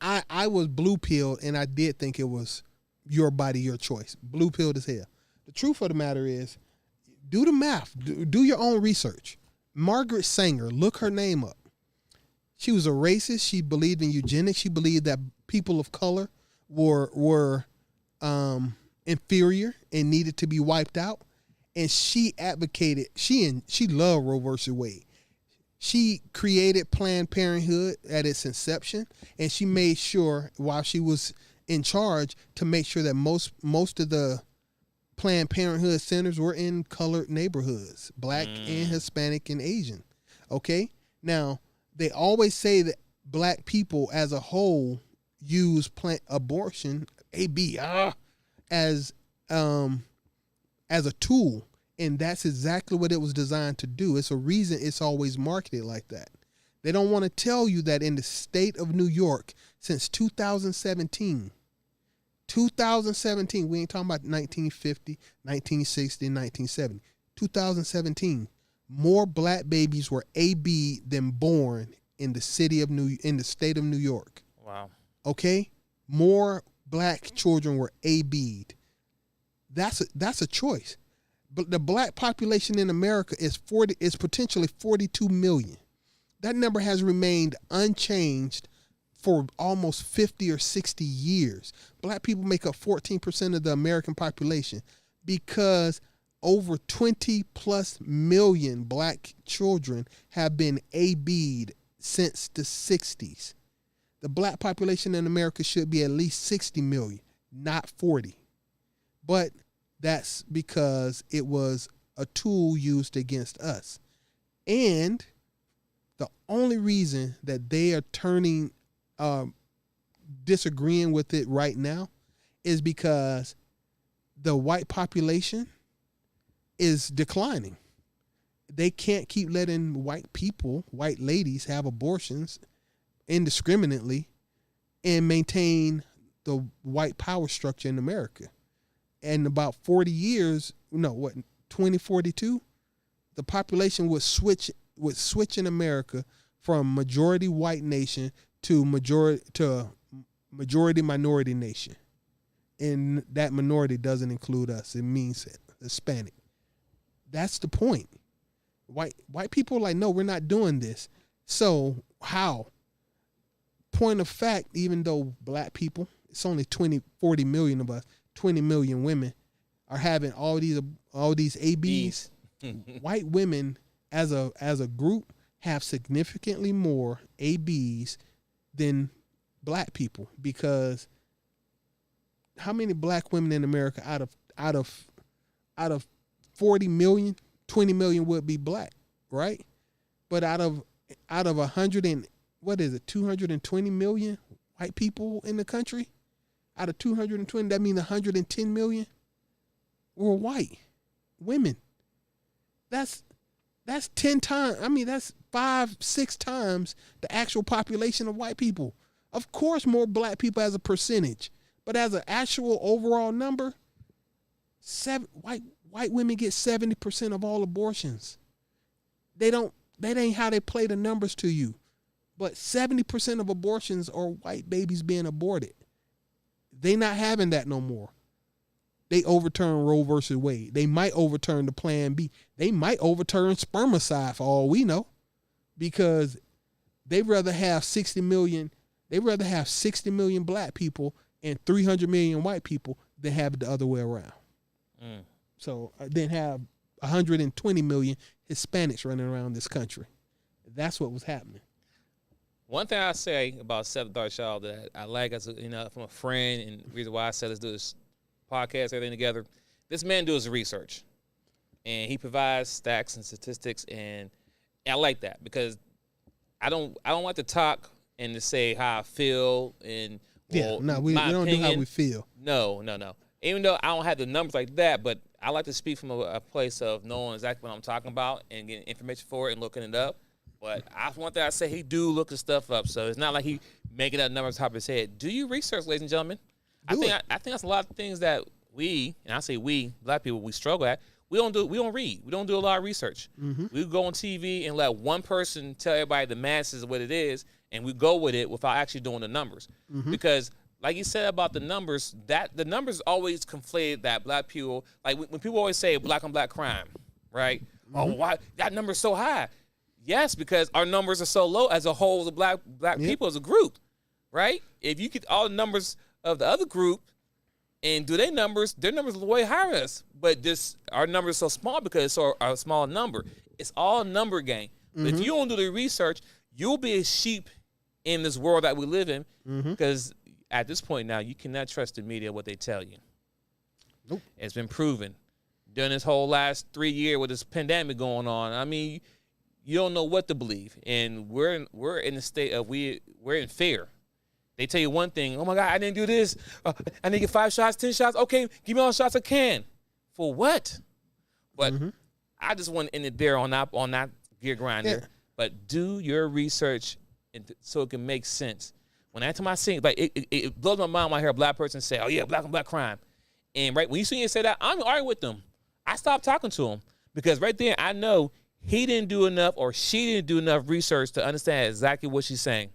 I was blue-pilled, and I did think it was your body, your choice. Blue-pilled as hell. The truth of the matter is, do the math. Do your own research. Margaret Sanger, look her name up. She was a racist. She believed in eugenics. She believed that people of color were inferior and needed to be wiped out. And she advocated, she loved Roe versus Wade. She created Planned Parenthood at its inception, and she made sure, while she was in charge, to make sure that most of the Planned Parenthood centers were in colored neighborhoods, black and Hispanic and Asian. Okay? Now, they always say that black people as a whole use abortion, as a tool. And that's exactly what it was designed to do. It's a reason it's always marketed like that. They don't want to tell you that in the state of New York, since 2017, we ain't talking about 1950, 1960, 1970, 2017, more black babies were AB'd than born in the state of New York. Wow. Okay? More black children were AB'd. That's a choice. But the black population in America is potentially 42 million. That number has remained unchanged for almost 50 or 60 years. Black people make up 14% of the American population because over 20 plus million black children have been AB'd since the 60s. The black population in America should be at least 60 million, not 40. But that's because it was a tool used against us. And the only reason that they are disagreeing with it right now is because the white population is declining. They can't keep letting white ladies have abortions indiscriminately and maintain the white power structure in America. And about 40 years, 2042, the population would switch in America from majority white nation to majority minority nation. And that minority doesn't include us. It means Hispanic. That's the point. White people are like, no, we're not doing this. So how? Point of fact, even though black people, it's only 40 million of us, 20 million women are having all these ABs. White women as a group have significantly more ABs than black people, because how many black women in America out of 40 million, 20 million would be black, right? But out of 220 million white people in the country, out of 220, that means 110 million were white women. That's 10 times. I mean, that's 5-6 times the actual population of white people. Of course, more black people as a percentage, but as an actual overall number, white women get 70% of all abortions. That ain't how they play the numbers to you. But 70% of abortions are white babies being aborted. They not having that no more. They overturn Roe versus Wade. They might overturn the Plan B. They might overturn spermicide for all we know, because they'd rather have 60 million black people and 300 million white people than have it the other way around. So then have 120 million Hispanics running around this country. That's what was happening. One thing I say about Seth Darshall that I like as from a friend, and the reason why I said let's do this podcast, everything together. This man does research, and he provides stats and statistics, and I like that because I don't like to talk and to say how I feel and we don't do how we feel. No. Even though I don't have the numbers like that, but I like to speak from a place of knowing exactly what I'm talking about and getting information for it and looking it up. But one thing I say, he do look the stuff up, so it's not like he making up numbers top of his head. Do your research, ladies and gentlemen. I think that's a lot of things that we, and I say we, black people, we struggle at. We don't read. We don't do a lot of research. Mm-hmm. We go on TV and let one person tell everybody the masses what it is, and we go with it without actually doing the numbers. Mm-hmm. Because like you said about the numbers, that the numbers always conflate that black people, like when people always say black on black crime, right? Mm-hmm. Oh, why that number's so high? Yes, because our numbers are so low as a whole, as a black people as a group, right? If you get all the numbers of the other group and do their numbers are way higher than us. But our numbers are so small because it's a small number. It's all a number game. Mm-hmm. But if you don't do the research, you'll be a sheep in this world that we live in because at this point now, you cannot trust the media, what they tell you. Nope. It's been proven. During this whole last 3 years with this pandemic going on, I mean, you don't know what to believe, and we're in the state of we're in fear. They tell you one thing, oh my God, I didn't do this. I didn't get 5 shots, 10 shots. Okay, give me all the shots I can. For what? But I just want to end it there on that gear grinder. Yeah. But do your research so it can make sense. When every time I see it blows my mind when I hear a black person say, oh yeah, black on black crime. And right when you see him say that, I'm arguing with them. I stopped talking to him because right there I know he didn't do enough or she didn't do enough research to understand exactly what she's saying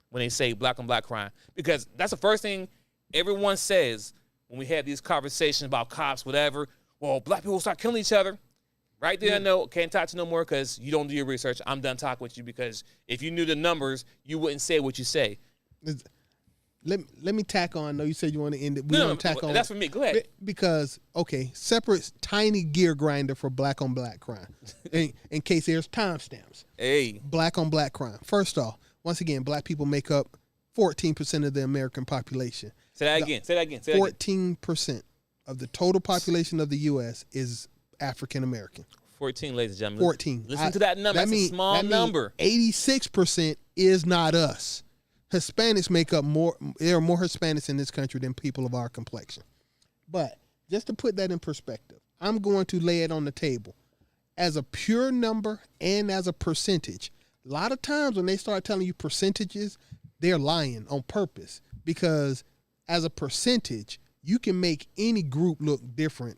when they say black on black crime. Because that's the first thing everyone says when we have these conversations about cops, whatever. Well, black people start killing each other. Right there, I know, can't talk to you no more because you don't do your research. I'm done talking with you because if you knew the numbers, you wouldn't say what you say. Let me tack on. No, you said you want to end it. Tack on. That's for me. Go ahead. Because, separate tiny gear grinder for black on black crime. in case there's timestamps. Hey. Black on black crime. First off, once again, black people make up 14% of the American population. Say that again. 14% of the total population of the U.S. is African American. 14, ladies and gentlemen. 14. Listen to that number. That's a small number. 86% is not us. Hispanics make up more. There are more Hispanics in this country than people of our complexion. But just to put that in perspective, I'm going to lay it on the table as a pure number and as a percentage. A lot of times when they start telling you percentages, they're lying on purpose because as a percentage, you can make any group look different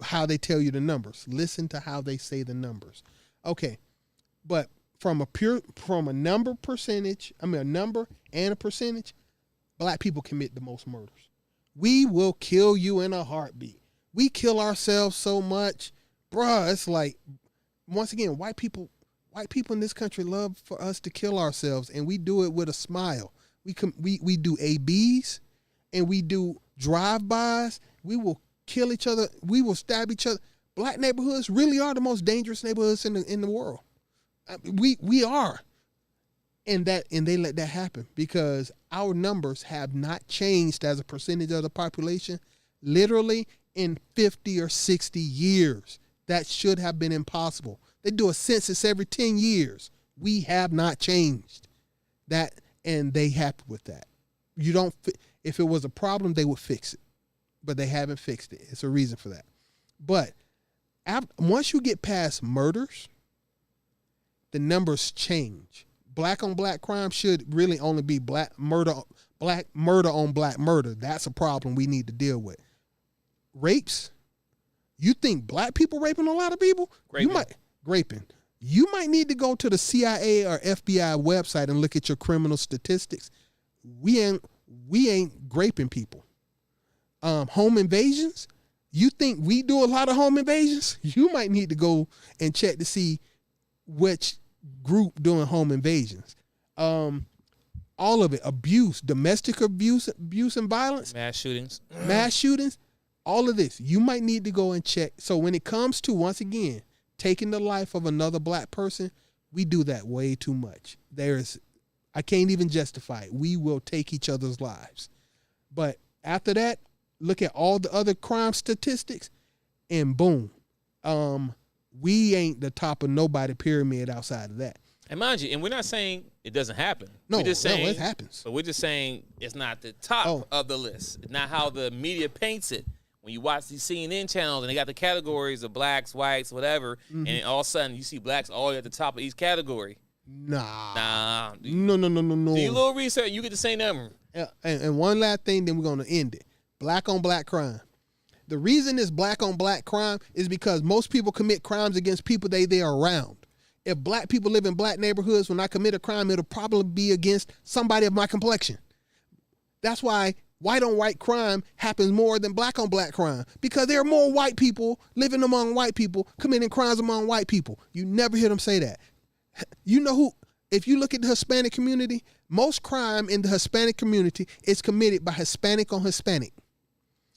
how they tell you the numbers. Listen to how they say the numbers. Okay, but from a number and a percentage, black people commit the most murders. We will kill you in a heartbeat. We kill ourselves so much, bruh. It's like, once again, white people in this country love for us to kill ourselves, and we do it with a smile. We do ABs, and we do drive-bys. We will kill each other. We will stab each other. Black neighborhoods really are the most dangerous neighborhoods in the world. We are, and they let that happen because our numbers have not changed as a percentage of the population, literally in 50 or 60 years. That should have been impossible. They do a census every 10 years. We have not changed that, and they happy with that. If it was a problem, they would fix it, but they haven't fixed it. It's a reason for that. But once you get past murders, the numbers change. Black on black crime should really only be black murder on black murder. That's a problem we need to deal with. Rapes, you think black people raping a lot of people? Raping. You might need to go to the CIA or FBI website and look at your criminal statistics. We ain't raping people. Home invasions, you think we do a lot of home invasions? You might need to go and check to see which group doing home invasions. All of it, abuse, domestic abuse and violence. Mass shootings, all of this. You might need to go and check. So when it comes to, once again, taking the life of another black person, We do that way too much. I can't even justify it. We will take each other's lives. But after that, look at all the other crime statistics, and boom, we ain't the top of nobody pyramid outside of that. And mind you, and we're not saying it doesn't happen. No, we're just saying, it happens. But we're just saying it's not the top of the list. It's not how the media paints it. When you watch these CNN channels and they got the categories of blacks, whites, whatever, and all of a sudden you see blacks all at the top of each category. Nah. No. Do your little research and you get the same number. And one last thing, then we're going to end it. Black on black crime. The reason it's black on black crime is because most people commit crimes against people they are around. If black people live in black neighborhoods, when I commit a crime, it'll probably be against somebody of my complexion. That's why white on white crime happens more than black on black crime, because there are more white people living among white people committing crimes among white people. You never hear them say that. You know who, if you look at the Hispanic community, most crime in the Hispanic community is committed by Hispanic on Hispanic,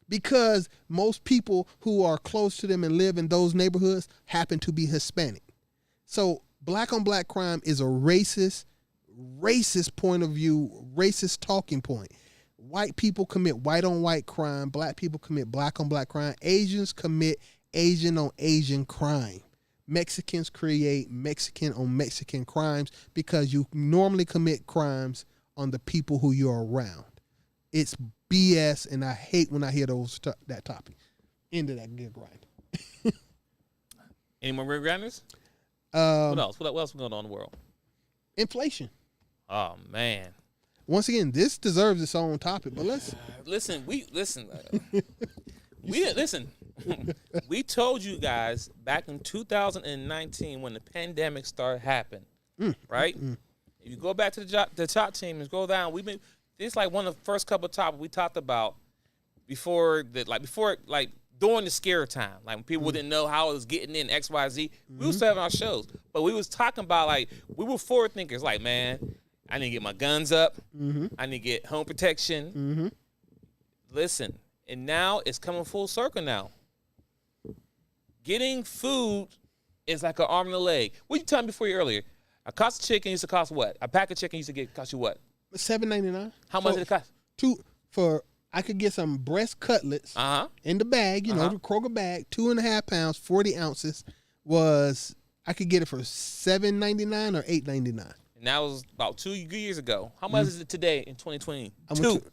because most people who are close to them and live in those neighborhoods happen to be Hispanic. So black on black crime is a racist point of view, racist talking point. White people commit white on white crime. Black people commit black on black crime. Asians commit Asian on Asian crime. Mexicans create Mexican on Mexican crimes, because you normally commit crimes on the people who you're around. It's BS, and I hate when I hear that topic. End of that gear grind. Any more rear grinders? What else? What else is going on in the world? Inflation. Oh man. Once again, this deserves its own topic, but listen. We told you guys back in 2019 when the pandemic started happening, right? If you go back to the Dachopteam and scroll down, it's like one of the first couple of topics we talked about before during the scare time, like when people didn't know how it was getting in XYZ. We was having our shows, but we was talking about, like, we were forward thinkers. Like, man, I need to get my guns up. I need to get home protection. Listen, and now it's coming full circle now. Getting food is like an arm and a leg. What you telling me before you earlier? A cost of chicken used to cost what? A pack of chicken used to cost you what? $7.99. How much did it cost? I could get some breast cutlets in the bag, the Kroger bag, 2.5 pounds, 40 ounces. I could get it for $7.99 or $8.99. And that was about 2 years ago. How much is it today in 2020?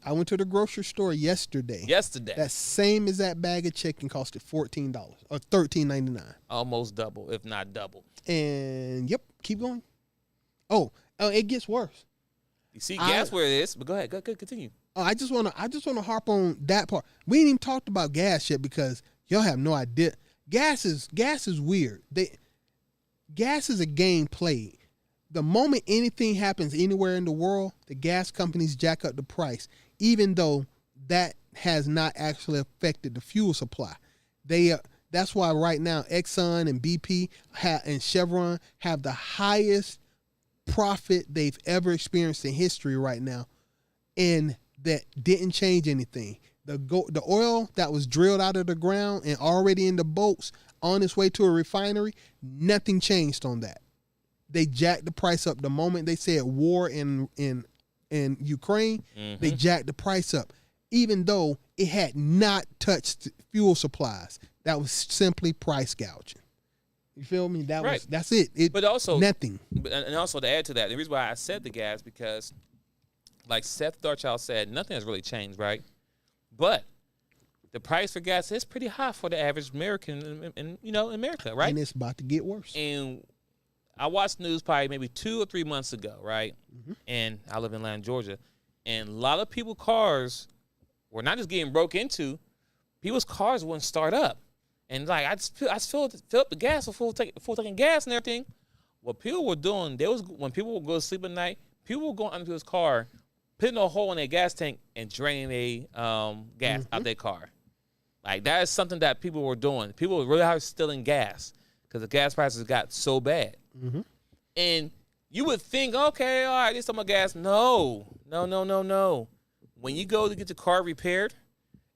I went to the grocery store yesterday. That same exact bag of chicken costed $14 or $13.99. Almost double, if not double. And yep, keep going. Oh, it gets worse. You see gas where it is, but go ahead, continue. I just wanna harp on that part. We ain't even talked about gas yet, because y'all have no idea. Gas is weird. Gas is a game played. The moment anything happens anywhere in the world, the gas companies jack up the price, even though that has not actually affected the fuel supply. That's why right now Exxon and BP and Chevron have the highest profit they've ever experienced in history right now, and that didn't change anything. The oil that was drilled out of the ground and already in the boats on its way to a refinery, nothing changed on that. They jacked the price up the moment they said war in Ukraine. They jacked the price up, even though it had not touched fuel supplies. That was simply price gouging. You feel me? That's it. But also nothing. And also to add to that, the reason why I said the gas, because like Seth Darchild said, nothing has really changed, right? But the price for gas is pretty high for the average American in America, right? And it's about to get worse. And I watched news probably maybe 2 or 3 months ago, right? And I live in Atlanta, Georgia. And a lot of people's cars were not just getting broke into, people's cars wouldn't start up. And like I filled up the gas full tanking gas and everything. What people were doing, when people would go to sleep at night, people were going under his car, putting a hole in their gas tank and draining a gas out their car. Like, that is something that people were doing. People were really stealing gas because the gas prices got so bad. And you would think, okay, all right, this is some gas. No. When you go to get your car repaired,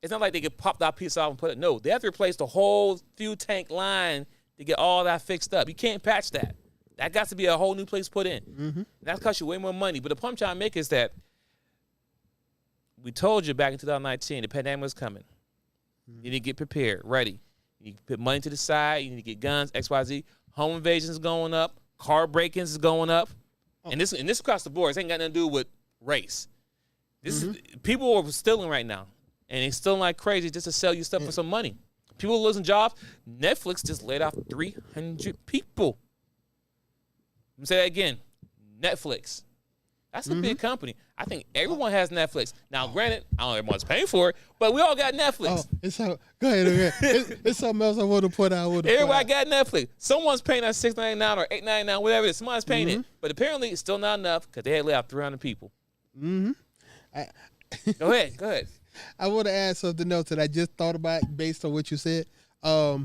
it's not like they can pop that piece off and put it. No, they have to replace the whole fuel tank line to get all that fixed up. You can't patch that. That got to be a whole new place put in. Mm-hmm. That costs you way more money. But the point I'm trying to make is that we told you back in 2019 the pandemic was coming. You need to get prepared, ready. You need to put money to the side. You need to get guns, XYZ. Home invasions going up. Car break-ins is going up. And this across the board. This ain't got nothing to do with race. This is people are stealing right now. And they stealing like crazy just to sell you stuff for some money. People are losing jobs. Netflix just laid off 300 people. Let me say that again. Netflix. That's a big company. I think everyone has Netflix. Now, granted, I don't know if everyone's paying for it, but we all got Netflix. Go ahead. It's something else I want to put out. Everybody got Netflix. Someone's paying that $6.99 or $8.99, whatever it is. Somebody's paying it. But apparently, it's still not enough because they had laid off 300 people. Mm-hmm. Go ahead. I want to add something else that I just thought about based on what you said. I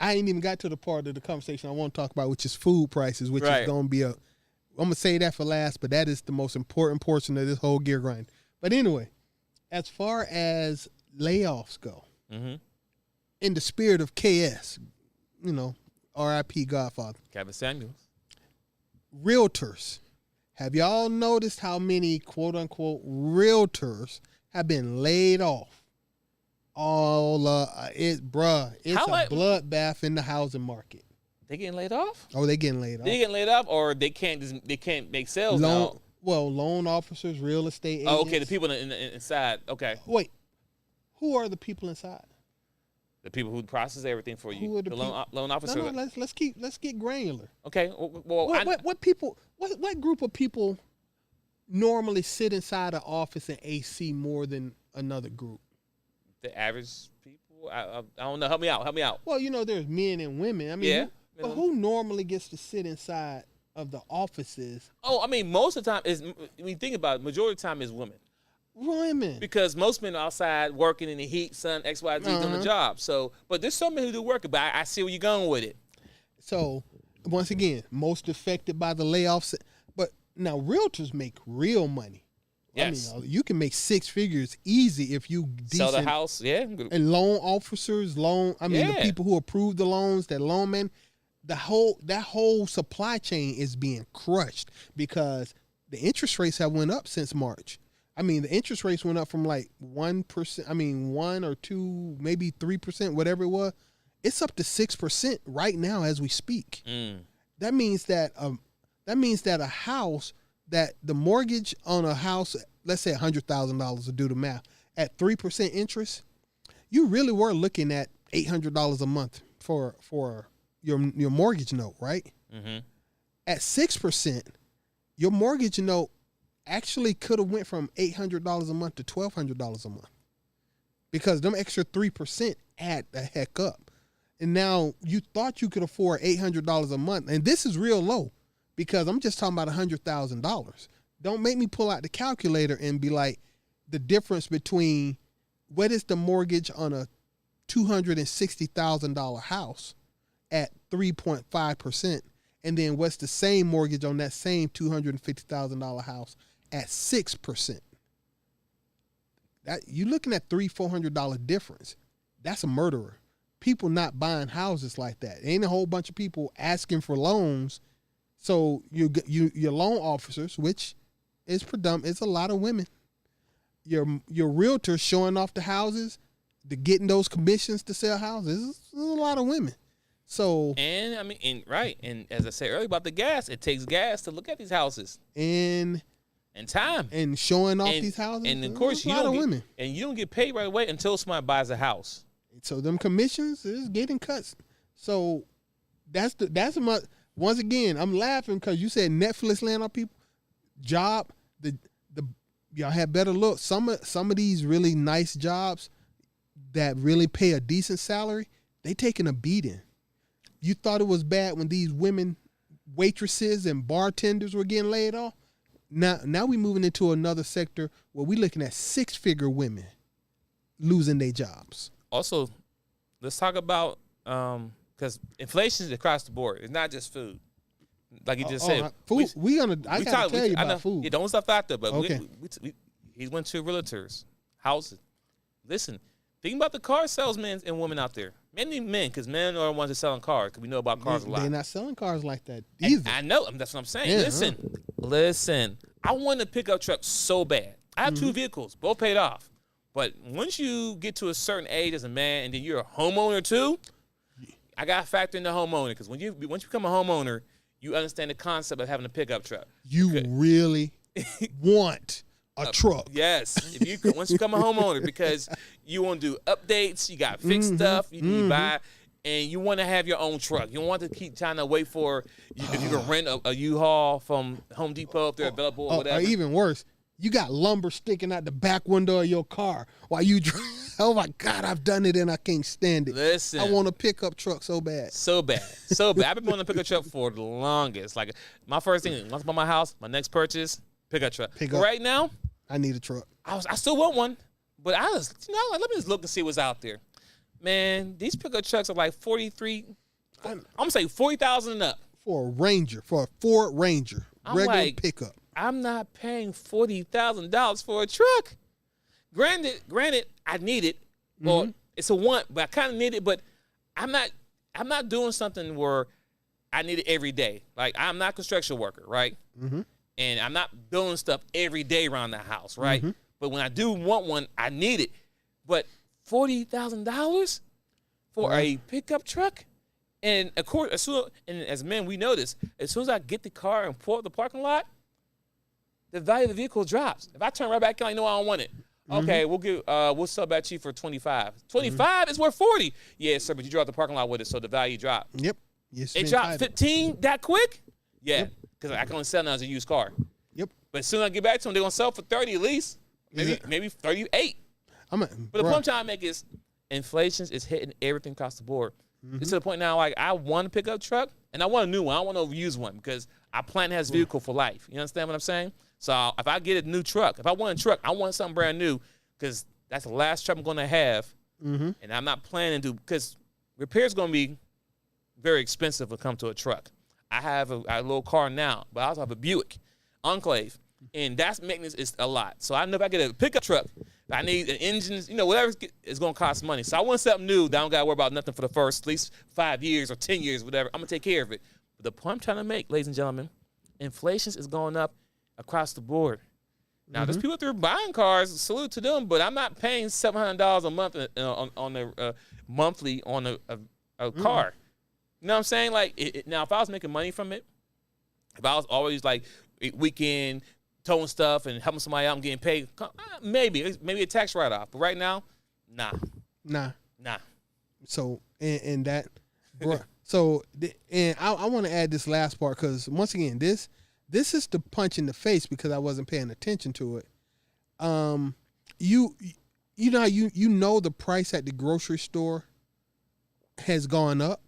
ain't even got to the part of the conversation I want to talk about, which is food prices, which is going to be I'm going to say that for last, but that is the most important portion of this whole gear grind. But anyway, as far as layoffs go, in the spirit of KS, R.I.P. Godfather. Kevin Samuels. Realtors. Have y'all noticed how many quote-unquote realtors have been laid off? It's a bloodbath in the housing market. They getting laid off? Oh, they getting laid off. They getting laid off, or they can't make sales now? Well, loan officers, real estate agents. Oh, okay, the people inside. Okay. Wait, who are the people inside? The people who process everything for you. Who are the loan officers. No, let's get granular. Okay. Well, what group of people normally sit inside an office in AC more than another group? The average people. I don't know. Help me out. Well, there's men and women. I mean, yeah. But who normally gets to sit inside of the offices? Oh, I mean, most of the time when you think about it, majority of the time is women. Women. Because most men are outside working in the heat, sun, XYZ on the job. So, but there's some men who do work, but I see where you're going with it. So, once again, most affected by the layoffs. But now realtors make real money. Yes. I mean, you can make six figures easy if you sell the house, yeah. And loan officers, the people who approve the loans, that loan man, that whole supply chain is being crushed because the interest rates have went up since March. I mean, the interest rates went up from like 1%. I mean, 1 or 2, maybe 3%, whatever it was. It's up to 6% right now as we speak. That means that a house, that the mortgage on a house, let's say $100,000 to do the math, at 3% interest, you really were looking at $800 a month for your mortgage note, right? Mm-hmm. At 6%, your mortgage note actually could have went from $800 a month to $1,200 a month because them extra 3% add the heck up. And now you thought you could afford $800 a month, and this is real low because I'm just talking about $100,000. Don't make me pull out the calculator and be like, the difference between what is the mortgage on a $260,000 house at 3.5%, and then what's the same mortgage on that same $250,000 house at 6%. That you're looking at $300-$400 difference. That's a murderer. People not buying houses like that. Ain't a whole bunch of people asking for loans. So your loan officers, which is predominant, it's a lot of women. Your realtors showing off the houses, getting those commissions to sell houses, there's a lot of women. So and as I said earlier about the gas, it takes gas to look at these houses and time and showing off these houses. And of course, you don't get paid right away until somebody buys a house. So them commissions is getting cuts. So that's once again, I'm laughing because you said Netflix land on people. Job, y'all had better look. Some of these really nice jobs that really pay a decent salary, they taking a beating. You thought it was bad when these women, waitresses and bartenders were getting laid off. Now we moving into another sector where we looking at 6-figure women losing their jobs. Also, let's talk about because inflation is across the board. It's not just food, like you just said. Food. I gotta tell you about food. Yeah, don't stop after. But okay. He went to realtors, houses. Listen, think about the car salesmen and women out there. Mainly men, because men are the ones that selling cars, because we know about cars a lot. They're not selling cars like that either. I know. That's what I'm saying. Yeah, listen. I want a pickup truck so bad. I have 2 vehicles, both paid off. But once you get to a certain age as a man, and then you're a homeowner too, I got to factor in the homeowner, because once you become a homeowner, you understand the concept of having a pickup truck. You really want a truck. Yes. Once you become a homeowner, because you want to do updates, you got fixed stuff, you buy, and you want to have your own truck. You don't want to keep trying to wait for if you can rent a U-Haul from Home Depot if they're available or whatever. Or even worse, you got lumber sticking out the back window of your car while you drive. Oh my God, I've done it and I can't stand it. Listen, I want a pickup truck so bad. So bad. I've been wanting a pickup truck for the longest. Like my first thing, once I buy my house, my next purchase, pickup truck. Right now, I need a truck. I still want one, but let me just look and see what's out there. Man, these pickup trucks are like 43. I'm gonna say 40,000 and up for a Ranger, for a Ford Ranger, regular pickup. I'm not paying $40,000 for a truck. Granted, I need it. Well, it's a want, but I kind of need it. But I'm not doing something where I need it every day. Like, I'm not a construction worker, right? And I'm not building stuff every day around the house, right? But when I do want one, I need it. But $40,000 for a pickup truck, and of course, as men, we know this. As soon as I get the car and pull up the parking lot, the value of the vehicle drops. If I turn right back on, I know I don't want it. Okay, we'll sell back to you for 25. 25 is worth 40. Yeah, sir, but you drove the parking lot with it, so the value dropped. Yep. Yes, it dropped 15 that quick? Yeah, because I can only sell now as a used car. Yep. But as soon as I get back to them, they're going to sell for 30 at least. Maybe 38. But the point I'm trying to make is inflation is hitting everything across the board. It's to the point now, like, I want a pickup truck, and I want a new one. I don't want to overuse one because I plan to have this vehicle for life. You understand what I'm saying? So if I get a new truck, if I want a truck, I want something brand new because that's the last truck I'm going to have. And I'm not planning to, because repairs going to be very expensive when it comes to a truck. I have a little car now, but I also have a Buick Enclave, and that's maintenance is a lot. So I know if I get a pickup truck, I need an engine, whatever is going to cost money. So I want something new that I don't got to worry about nothing for the first at least 5 years or 10 years, whatever. I'm going to take care of it. But the point I'm trying to make, ladies and gentlemen, inflation is going up across the board. Now, there's people out there buying cars, salute to them, but I'm not paying $700 a month on the monthly on a car. You know what I'm saying? Like, now, if I was making money from it, if I was always like weekend towing stuff and helping somebody out and getting paid, maybe a tax write-off. But right now, nah. So, and that, bro, and I want to add this last part because once again, this is the punch in the face because I wasn't paying attention to it. You know the price at the grocery store has gone up.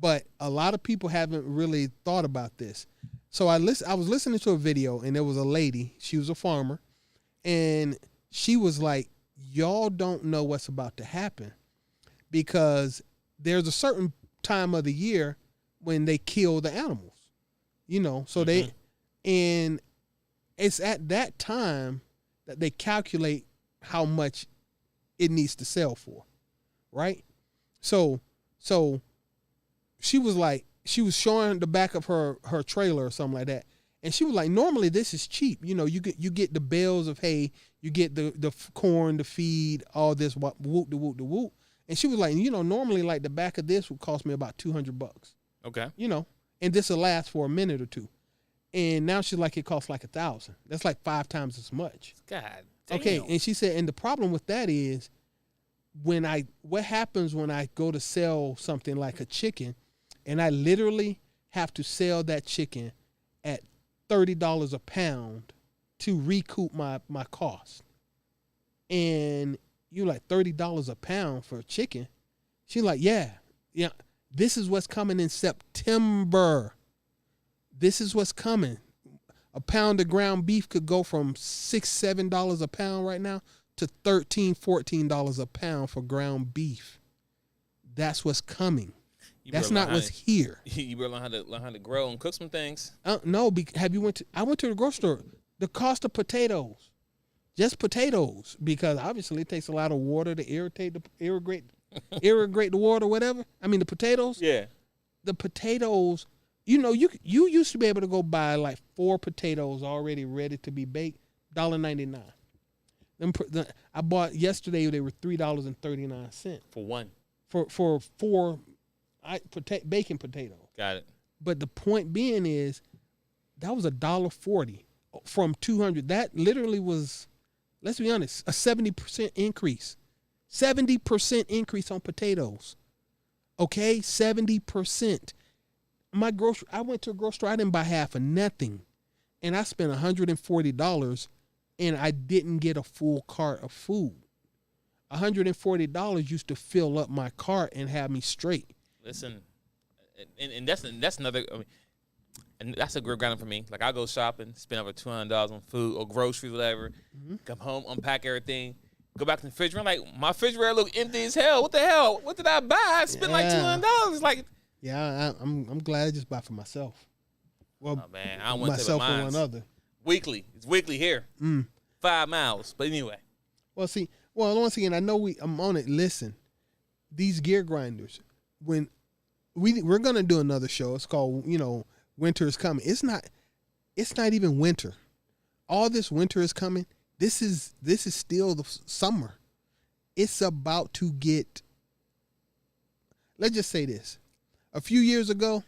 But a lot of people haven't really thought about this. So I was listening to a video and there was a lady, she was a farmer, and she was like, y'all don't know what's about to happen because there's a certain time of the year when they kill the animals. So and it's at that time that they calculate how much it needs to sell for, right? So she was showing the back of her trailer or something like that, and she was like, normally this is cheap. You get the bales of hay, you get the corn, the feed, all this whoop the whoop. And she was like, normally like the back of this would cost me about $200. Okay. And this will last for a minute or two. And now she's like, it costs like $1,000. That's like 5 times as much. God damn. Okay. And she said, and the problem with that is what happens when I go to sell something like a chicken and I literally have to sell that chicken at $30 a pound to recoup my cost. And you're like, $30 a pound for a chicken? She's like, yeah. This is what's coming in September. This is what's coming. A pound of ground beef could go from $6, $7 a pound right now to $13, $14 a pound for ground beef. That's what's coming. That's not what's here. You better learn how to grow and cook some things. No, I went to the grocery store. The cost of potatoes Just potatoes, because obviously it takes a lot of water to irrigate the water, whatever. I mean, the potatoes. Yeah. The potatoes, you used to be able to go buy like 4 potatoes already ready to be baked, $1.99. I bought yesterday, they were $3.39 for one. For 4 baking potatoes. Got it. But the point being is, that was $1.40 from 200. That literally was, let's be honest, a 70% increase. 70% increase on potatoes. Okay, 70%. I went to a grocery store, I didn't buy half of nothing. And I spent $140 and I didn't get a full cart of food. $140 used to fill up my cart and have me straight. Listen, and that's another, I mean, and that's a great ground for me. Like, I go shopping, spend over $200 on food or groceries, whatever. Mm-hmm. Come home, unpack everything, go back to the refrigerator. I'm like, my refrigerator look empty as hell. What the hell? What did I buy? I spent like $200. Like, yeah, I'm glad I just bought for myself. Well, oh man, I went myself to and one other. Weekly, it's weekly here. 5 miles, but anyway. Well, see, once again, I know I'm on it. Listen, these gear grinders, when we're gonna do another show, it's called, winter is coming. It's not even winter. All this winter is coming. This is still the summer. It's about to get, let's just say this. A few years ago,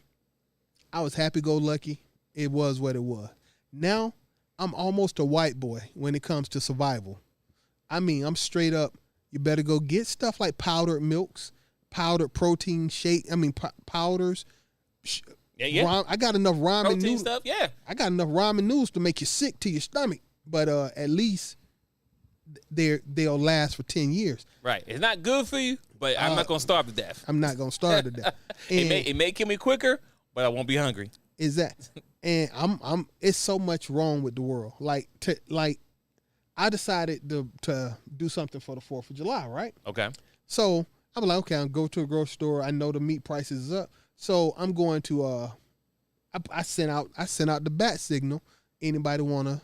I was happy-go-lucky. It was what it was. Now, I'm almost a white boy when it comes to survival. I mean, I'm straight up, you better go get stuff like powdered milks, powdered protein shake, powders. Yeah. I got enough ramen protein noodles. Stuff, yeah. I got enough ramen noodles to make you sick to your stomach. But at least they'll last for 10 years. Right. It's not good for you, but I'm not going to starve to death. I'm not going to starve to death. And it may kill me quicker, but I won't be hungry. Is that? And it's so much wrong with the world. Like I decided to do something for the 4th of July, right? Okay. So I'm like, okay, I'll go to a grocery store. I know the meat prices is up. So I'm going to I sent out the bat signal. Anybody want to,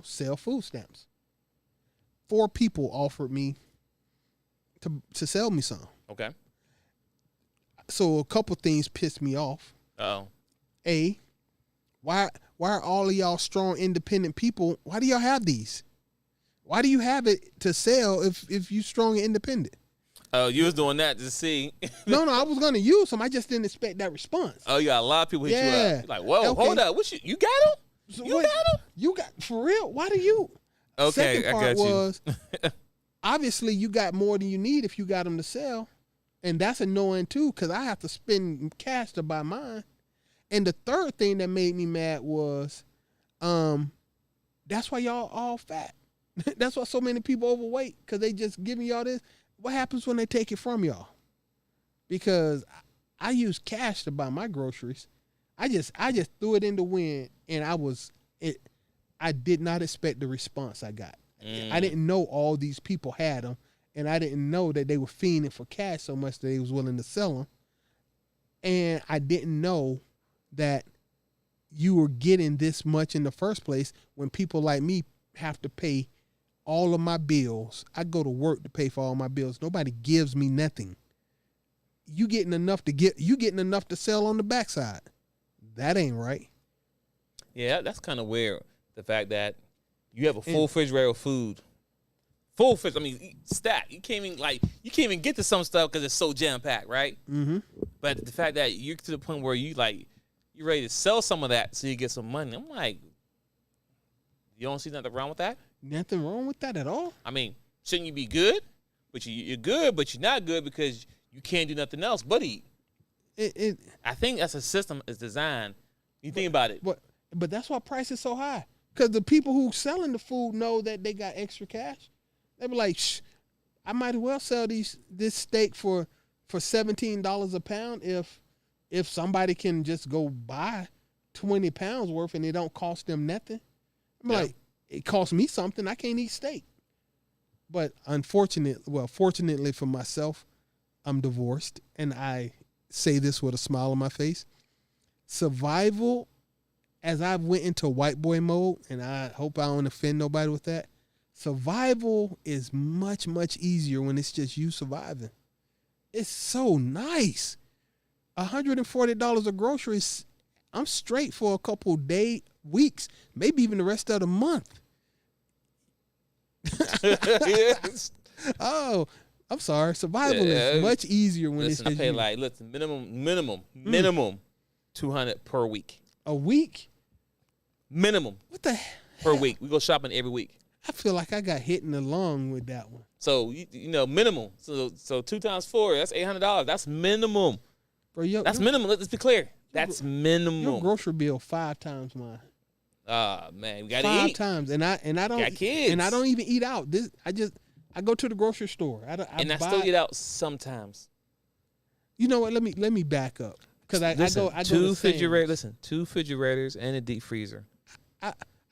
sell food stamps? 4 people offered me to sell me some. Okay. So a couple things pissed me off. Uh-oh. A, why are all of y'all strong, independent people, why do y'all have these? Why do you have it to sell if you strong and independent? Oh, you was doing that to see. No, I was going to use them. I just didn't expect that response. Oh, you got a lot of people hit you up. You're like, whoa, okay. Hold up. You got them? So you got them? You got, for real? Why do you? Okay, Second part I got you. was, obviously you got more than you need if you got them to sell. And that's annoying too, because I have to spend cash to buy mine. And the third thing that made me mad was, that's why y'all all fat. That's why so many people overweight, because they just giving y'all this. What happens when they take it from y'all? Because I use cash to buy my groceries. I just threw it in the wind, and I did not expect the response I got. I didn't know all these people had them, and I didn't know that they were fiending for cash so much that they was willing to sell them. And I didn't know that you were getting this much in the first place when people like me have to pay all of my bills. I go to work to pay for all my bills. Nobody gives me nothing. You getting enough to sell on the backside. That ain't right. Yeah, that's kind of weird. The fact that you have a full refrigerator of food. Full fridge. I mean, stacked. You can't even get to some stuff because it's so jam packed, right? Mm-hmm. But the fact that you're to the point where you're ready to sell some of that so you get some money. I'm like, you don't see nothing wrong with that? Nothing wrong with that at all. I mean, shouldn't you be good? But you're good, but you're not good because you can't do nothing else but eat. I think that's a system is designed. You think about it. But that's why price is so high. Because the people who selling the food know that they got extra cash. They be like, I might as well sell this steak for $17 a pound if somebody can just go buy 20 pounds worth and it don't cost them nothing. I'm like, it costs me something. I can't eat steak. But fortunately for myself, I'm divorced, and I say this with a smile on my face. Survival, as I went into white boy mode, and I hope I don't offend nobody with that, survival is much, much easier when it's just you surviving. It's so nice. $140 of groceries, I'm straight for a couple weeks, maybe even the rest of the month. Yes. Oh, I'm sorry. Survival is much easier when it's just I pay you. minimum $200 per week. A week? Minimum. What the per week? We go shopping every week. I feel like I got hit in the lung with that one. So minimum. So 2 times 4, that's $800. That's minimum. Bro, that's minimum. Let's be clear. That's minimum. Your grocery bill 5 times mine. Man, we gotta 5 eat. times, and I don't got kids, and I don't even eat out. I go to the grocery store. I still eat out sometimes. You know what? Let me back up because I go two to refrigerators. Listen, 2 refrigerators and a deep freezer.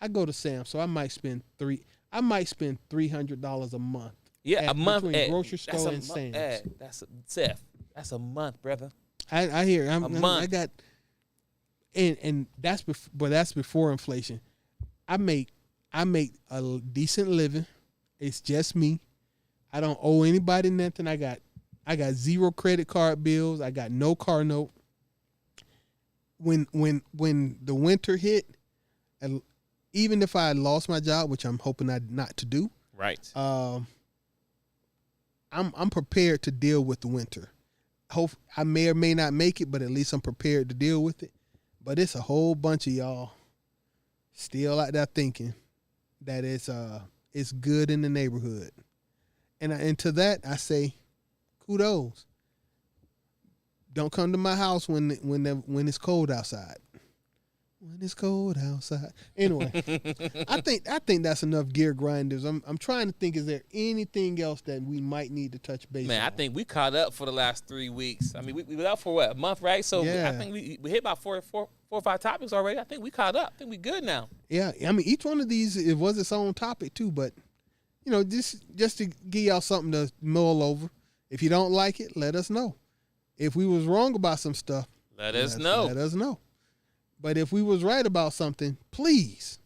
I go to Sam's, so I might spend $300 a month. Yeah, a month between grocery store and Sam's. That's a month, brother. I hear. A month. I got, and that's before inflation. I make a decent living. It's just me. I don't owe anybody nothing. I got 0 credit card bills. I got no car note. When the winter hit, and even if I lost my job, which I'm hoping not to do, right? I'm prepared to deal with the winter. I may or may not make it, but at least I'm prepared to deal with it. But it's a whole bunch of y'all still out there thinking that it's good in the neighborhood, and to that I say, kudos. Don't come to my house when it's cold outside. When it's cold outside. Anyway, I think that's enough gear grinders. I'm trying to think, is there anything else that we might need to touch base on? Man, I think we caught up for the last 3 weeks. I mean, we were out for what, a month, right? So yeah. I think we hit about four or five topics already. I think we caught up. I think we good now. Yeah, I mean, each one of these, it was its own topic too, but just to give y'all something to mull over. If you don't like it, let us know. If we was wrong about some stuff, let us know. Let us know. But if we was right about something, please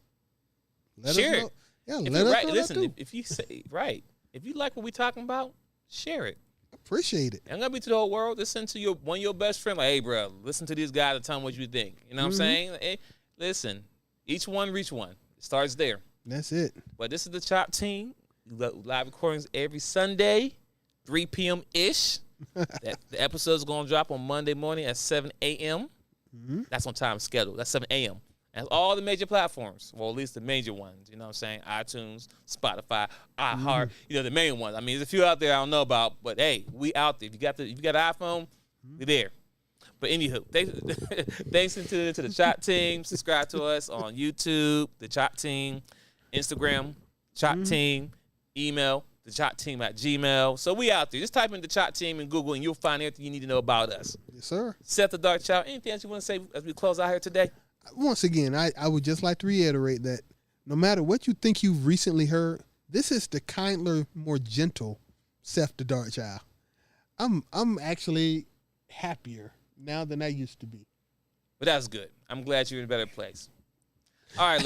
let share us know. It. Yeah, if let us right, know. Listen, if you say right, if you like what we talking about, share it. Appreciate it. I'm gonna be to the whole world. Listen to one of your best friends. Like, hey, bro, listen to these guys and tell them what you think. You know what I'm saying? Hey, listen, each one reach one. It starts there. That's it. But this is the Chop Team. Live recordings every Sunday, 3 p.m. ish. The episode's gonna drop on Monday morning at 7 a.m. That's on time schedule. That's 7 a.m. And all the major platforms. Well, at least the major ones. You know what I'm saying? iTunes, Spotify, iHeart. The main ones. I mean, there's a few out there I don't know about, but hey, we out there. If you got an iPhone, we're there. But anywho, thanks to the Chop Team. Subscribe to us on YouTube, the Chop Team, Instagram, Chop Team, email, thechopteam@gmail. So we out there. Just type in the Chop Team in Google and you'll find everything you need to know about us. Yes, sir. Seth the Dark Child. Anything else you want to say as we close out here today? Once again, I would just like to reiterate that no matter what you think you've recently heard, this is the kinder, more gentle Seth the Dark Child. I'm actually happier now than I used to be. But that's good. I'm glad you're in a better place. All right,